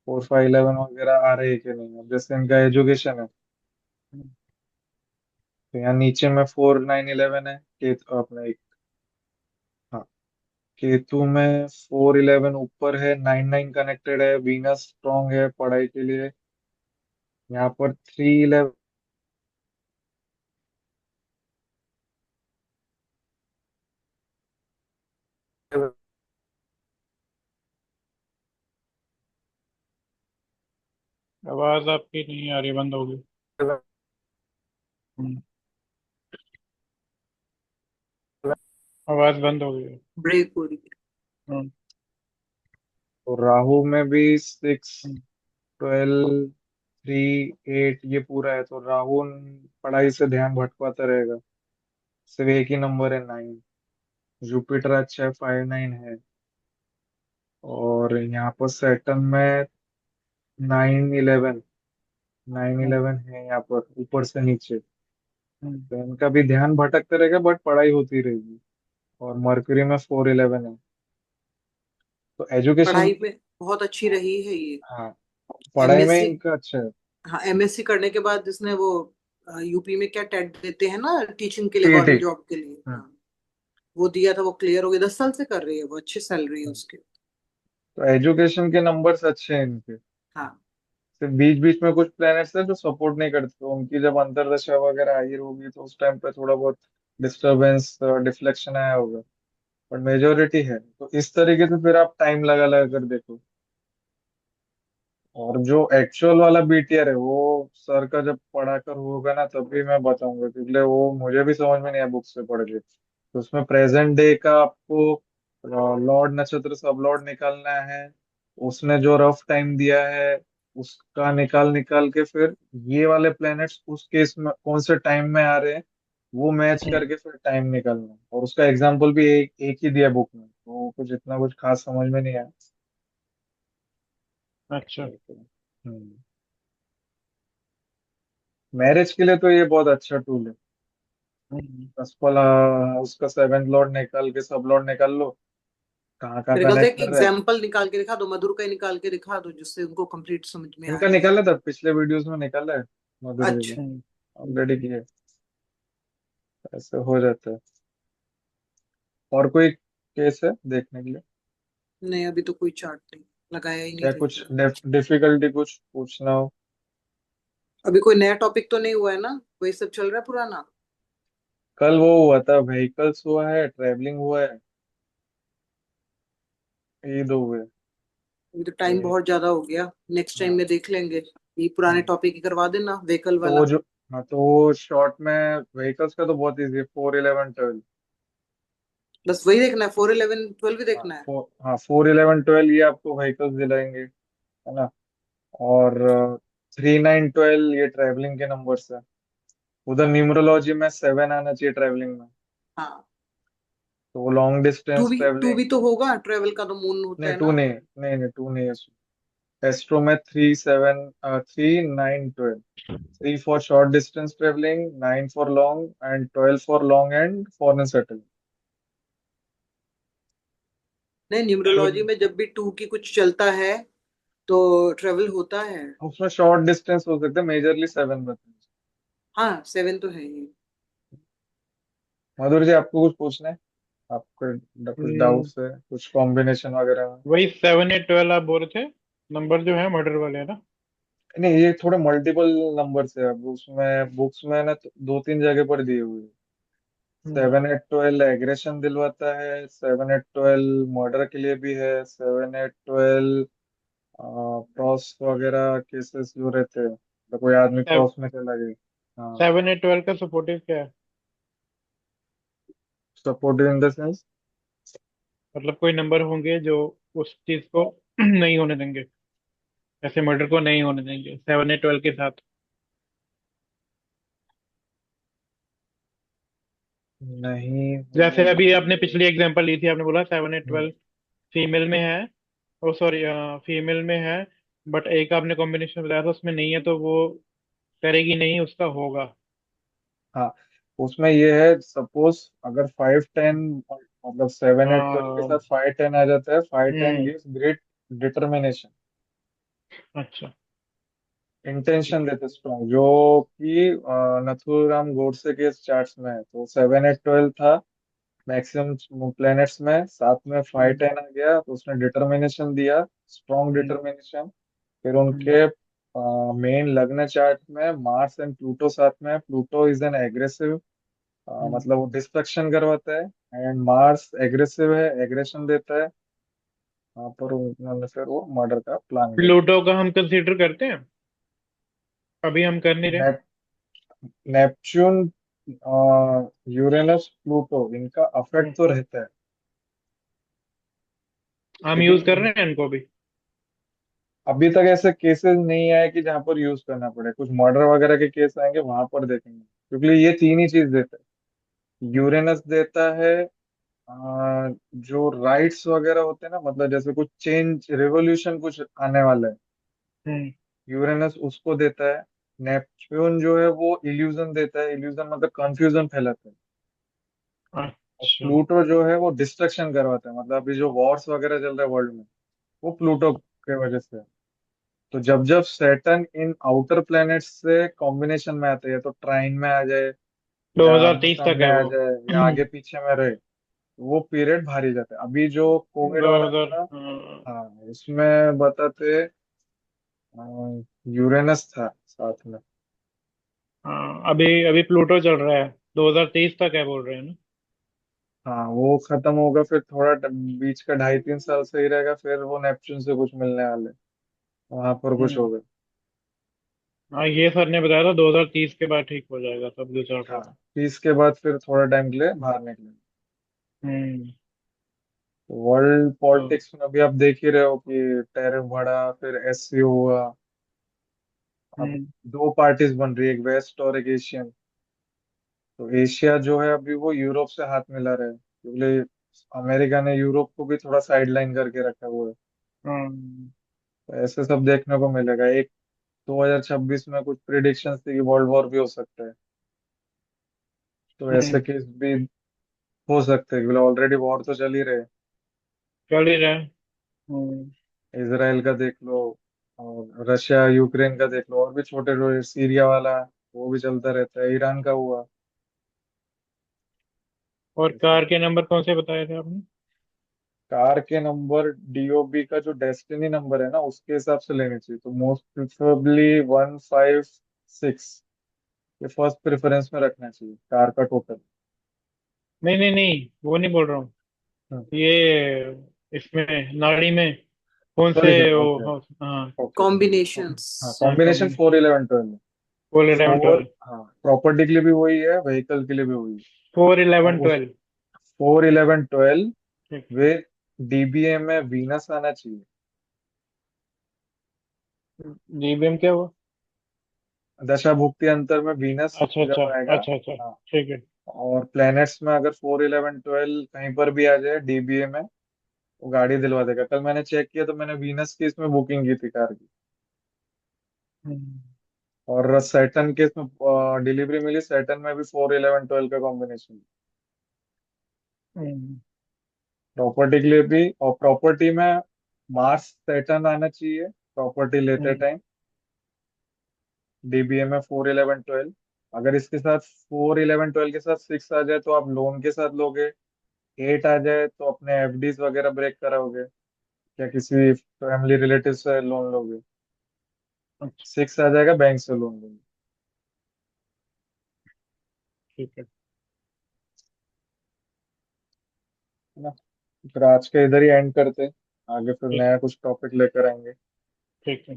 4 5 11 वगैरह आ रहे हैं कि नहीं। अब जैसे इनका एजुकेशन है हम्म, तो यहाँ नीचे में 4 9 11 है, अपने एक, हाँ, केतु में 4 11 ऊपर है, 9 9 कनेक्टेड है, वीनस स्ट्रॉन्ग है पढ़ाई के लिए। यहाँ पर 3 11 आवाज आपकी नहीं आ रही, बंद हो गई। हम्म, आवाज बंद हो गई। ब्रेक हो रही है। हम्म, तो राहु में भी 6 हम्म, 12 3 8 ये पूरा है, तो राहु पढ़ाई से ध्यान भटकाता रहेगा। सिर्फ एक ही नंबर है 9। जुपिटर अच्छा है, 5 9 है। और यहाँ पर सैटर्न में 9 11 है यहाँ पर ऊपर से नीचे। हम्म। तो इनका भी ध्यान भटकता रहेगा बट पढ़ाई होती रहेगी। और मरकरी में 4 11 है। तो एजुकेशन, पढ़ाई में बहुत अच्छी रही है ये। हाँ, पढ़ाई में एमएससी, इनका अच्छा है। हाँ एमएससी करने के बाद जिसने वो यूपी में क्या टेट देते हैं ना टीचिंग के लिए, सीईटी। गवर्नमेंट जॉब के लिए, हाँ वो दिया था, वो क्लियर हो गया, 10 साल से कर रही है वो, अच्छी सैलरी है उसकी। तो एजुकेशन के नंबर्स अच्छे हैं इनके। हाँ सिर्फ बीच बीच में कुछ प्लैनेट्स हैं जो सपोर्ट नहीं करते, तो उनकी जब अंतर्दशा वगैरह आई होगी तो उस टाइम पे थोड़ा बहुत डिस्टरबेंस डिफ्लेक्शन आया होगा। पर मेजोरिटी है, तो इस तरीके से फिर आप टाइम लगा लगा कर देखो। और जो एक्चुअल वाला बीटीआर है वो सर का जब पढ़ाकर होगा ना तभी मैं बताऊंगा, क्योंकि वो मुझे भी समझ में नहीं आया बुक से पढ़ के। तो उसमें प्रेजेंट डे का आपको लॉर्ड नक्षत्र सब लॉर्ड निकालना है, उसने जो रफ टाइम दिया है उसका निकाल निकाल के फिर ये वाले प्लैनेट्स उस केस में कौन से टाइम में आ रहे हैं वो मैच करके फिर टाइम निकालना है। और उसका एग्जाम्पल भी एक ही दिया बुक में, तो कुछ इतना कुछ खास समझ में नहीं आया। अच्छा। हम्म। मैरिज के लिए तो ये बहुत अच्छा टूल है। हम्म, बस भला उसका 7th लॉर्ड निकाल के सब लॉर्ड निकाल लो, कहाँ कहाँ मेरे ख्याल से कनेक्ट एक कर रहा है। एग्जाम्पल निकाल के दिखा दो, मधुर का ही निकाल के दिखा दो जिससे उनको कंप्लीट समझ में आ इनका जाए। निकाला था पिछले वीडियोस में, निकाला है मधुर जी अच्छा। का, ऑलरेडी किया। ऐसे हो जाता है। और कोई केस है देखने के लिए, नहीं अभी तो कोई चार्ट नहीं लगाया ही नहीं या देख कुछ रहा। डिफिकल्टी कुछ पूछना हो। अभी कोई नया टॉपिक तो नहीं हुआ है ना, वही सब चल रहा है पुराना। कल वो हुआ था, व्हीकल्स हुआ है, ट्रैवलिंग हुआ है, ये दो हुए। अभी तो टाइम तो बहुत ज्यादा हो गया, नेक्स्ट टाइम हाँ, में देख लेंगे। ये पुराने हाँ, टॉपिक ही करवा देना, व्हीकल तो वाला। हाँ तो वो शॉर्ट में व्हीकल्स का तो बहुत इजी है, 4 11 12। बस वही देखना है, 4, 11, 12 भी हाँ देखना है। हाँ 4, 11, 12 ये आपको व्हीकल्स दिलाएंगे, है ना। और 3, 9, 12 ये ट्रैवलिंग के नंबर्स है। उधर न्यूमरोलॉजी में 7 आना चाहिए ट्रैवलिंग में। हाँ, तो लॉन्ग डिस्टेंस टू भी ट्रैवलिंग। तो होगा, ट्रेवल का तो मून होता नहीं है टू ना। नहीं, नहीं टू नहीं है। एस्ट्रो में 3, 7, 3, 9, 12। 3 for short distance traveling, 9 for long, and 12 for long and foreign settlement. नहीं, सेवन। न्यूमरोलॉजी में जब भी 2 की कुछ चलता है तो ट्रेवल होता है। उसमें शॉर्ट डिस्टेंस हो सकता है, मेजरली 7 बताएं। हाँ, 7 तो है ही। मधुर जी आपको कुछ पूछना है? आपको कुछ हम्म, डाउट्स है कुछ कॉम्बिनेशन वगैरह में? वही 7, 8, 12 आप बोल रहे थे, नंबर जो है मर्डर वाले है ना। नहीं ये थोड़े मल्टीपल नंबर्स है, अब उसमें बुक्स में ना तो 2, 3 जगह पर दिए हुए हैं। हम्म, 7, 8, 12 एग्रेशन दिलवाता है, 7, 8, 12 मर्डर के लिए भी है, 7, 8, 12 क्रॉस वगैरह केसेस जो रहते हैं, तो कोई आदमी क्रॉस में चला गया। हाँ। 7, 8, 12 का सपोर्टिव क्या है? Supportive in the sense? मतलब कोई नंबर होंगे जो उस चीज को नहीं होने देंगे, ऐसे मर्डर को नहीं होने देंगे 7, 8, 12 के साथ। नहीं होने जैसे अभी आपने देंगे। पिछली एग्जांपल ली थी, आपने बोला 7, 8, 12 हम्म, फीमेल में है, ओ सॉरी, फीमेल में है, बट एक आपने कॉम्बिनेशन बताया था उसमें नहीं है, तो वो करेगी नहीं, उसका होगा। हाँ उसमें ये है, सपोज अगर 5, 10 मतलब 7, 8, 12 के साथ हाँ। 5, 10 आ जाता है, 5, 10 हम्म। गिव्स ग्रेट डिटर्मिनेशन, अच्छा। इंटेंशन ठीक है। देते स्ट्रॉन्ग, जो कि नथुराम गोडसे के चार्ट्स में है। तो 7, 8, 12 था मैक्सिमम प्लैनेट्स में, साथ में फाइव हम्म। टेन आ गया तो उसने डिटर्मिनेशन दिया, स्ट्रॉन्ग हम्म। डिटर्मिनेशन। फिर हम्म। उनके मेन लग्न चार्ट में मार्स एंड प्लूटो साथ में है। प्लूटो इज एन एग्रेसिव, हम्म। मतलब वो डिस्ट्रक्शन करवाता है, एंड मार्स एग्रेसिव है, एग्रेशन देता है। वहाँ पर उन्होंने फिर वो मर्डर का प्लान किया। प्लूटो का हम कंसीडर करते हैं, अभी हम कर नहीं रहे। नेप, नेपच्यून, यूरेनस, प्लूटो इनका अफेक्ट हम्म। तो रहता है, हम यूज कर लेकिन रहे हैं इनको अभी। अभी तक ऐसे केसेस नहीं आए कि जहां पर यूज करना पड़े। कुछ मर्डर वगैरह के केस आएंगे वहां पर देखेंगे, क्योंकि ये तीन ही चीज देता है। हम्म। यूरेनस देता है जो राइट्स वगैरह होते हैं ना, मतलब जैसे कुछ चेंज रिवोल्यूशन कुछ आने वाला है, हम्म। यूरेनस उसको देता है। नेपच्यून जो है वो इल्यूजन देता है, इल्यूजन मतलब कंफ्यूजन फैलाता है। और अच्छा। प्लूटो जो है वो डिस्ट्रक्शन करवाता है, मतलब अभी जो वॉर्स वगैरह चल रहा है वर्ल्ड में, वो प्लूटो के वजह से है। तो जब जब सैटर्न इन आउटर प्लैनेट्स से कॉम्बिनेशन में आते हैं, तो ट्राइन में आ जाए दो या हजार आमने तेईस तक सामने है आ वो। जाए या आगे पीछे में रहे, वो पीरियड भारी जाता है। अभी जो कोविड दो वाला हजार था, हाँ इसमें बताते यूरेनस था साथ में। हाँ, अभी अभी प्लूटो चल रहा है, 2023 तक है बोल रहे हैं ना। हाँ वो खत्म होगा, फिर थोड़ा बीच का 2.5, 3 साल सही रहेगा, फिर वो नेपच्यून से कुछ मिलने वाले, वहां पर कुछ हम्म। होगा। हाँ, ये सर ने बताया था 2030 के बाद ठीक हो जाएगा, सब जो चल हाँ रहा था। 30 के बाद फिर थोड़ा टाइम के लिए बाहर निकले। हम्म। वर्ल्ड तो पॉलिटिक्स में अभी आप देख ही रहे हो कि टैरिफ बढ़ा, फिर एससीओ हुआ। अब हम्म। दो पार्टीज बन रही है, एक वेस्ट और एक एशियन। तो एशिया जो है अभी वो यूरोप से हाथ मिला रहा है, क्योंकि अमेरिका ने यूरोप को भी थोड़ा साइडलाइन करके रखा हुआ है। हम्म। तो ऐसे सब देखने को मिलेगा। एक 2026 में कुछ प्रिडिक्शंस थी कि वर्ल्ड वॉर भी हो सकता है, तो ऐसे हम्म। केस भी हो सकते हैं, क्योंकि ऑलरेडी वॉर तो चल ही रहे। चल ही रहा है। हम्म। इसराइल का देख लो, और रशिया यूक्रेन का देख लो, और भी छोटे छोटे सीरिया वाला, वो भी चलता रहता है, ईरान का हुआ। और ऐसे कार के नंबर कौन से बताए थे आपने? कार के नंबर, डीओबी का जो डेस्टिनी नंबर है ना उसके हिसाब से लेने चाहिए, तो मोस्ट प्रिफरेबली 1, 5, 6 ये फर्स्ट प्रेफरेंस में रखना चाहिए कार का टोटल। नहीं नहीं नहीं, वो नहीं बोल रहा हूँ। ये इसमें नाड़ी में कौन से सॉरी सर, वो ओके हाँ। ओके। कॉम्बिनेशंस। हाँ हाँ, combination combination. 4, 11, 12। Four eleven four, twelve हाँ प्रॉपर्टी के लिए भी वही है, व्हीकल के लिए भी वही है। फोर और इलेवन उस ट्वेल्व 4, 11, 12 ठीक है। वे डीबीए में वीनस आना चाहिए। जीबीएम क्या हुआ? दशा भुक्ति अंतर में वीनस अच्छा अच्छा जब आएगा। अच्छा अच्छा। हाँ। ठीक है। और प्लैनेट्स में अगर 4, 11, 12 कहीं पर भी आ जाए डीबीए में, वो गाड़ी दिलवा देगा। कल मैंने चेक किया तो मैंने वीनस की इसमें बुकिंग की थी कार की, हम्म, और सैटर्न के इसमें डिलीवरी मिली। सैटर्न में भी 4, 11, 12 का कॉम्बिनेशन। हम्म, प्रॉपर्टी के लिए भी, और प्रॉपर्टी में मार्स सैटर्न आना चाहिए प्रॉपर्टी लेते हम्म, टाइम। डीबीए में 4, 11, 12। अगर इसके साथ 4, 11, 12 के साथ 6 आ जाए तो आप लोन के साथ लोगे। 8 आ जाए तो अपने एफडीज वगैरह ब्रेक कराओगे, या किसी फैमिली रिलेटिव से लोन लोगे। अच्छा 6 आ जाएगा बैंक से लोन लोगे। ठीक है। है ना? फिर आज के इधर ही एंड करते हैं। आगे फिर ठीक नया कुछ टॉपिक लेकर आएंगे। ठीक है।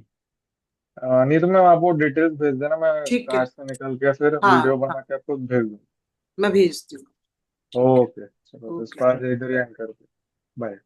नहीं तो मैं आपको डिटेल्स भेज देना, मैं ठीक कार है। से निकल के फिर वीडियो हाँ बना हाँ, के आपको भेज दूँ। मैं भेजती हूँ। ठीक ओके, है। चलो तो ओके। इसको आज इधर ही एंड करते। बाय।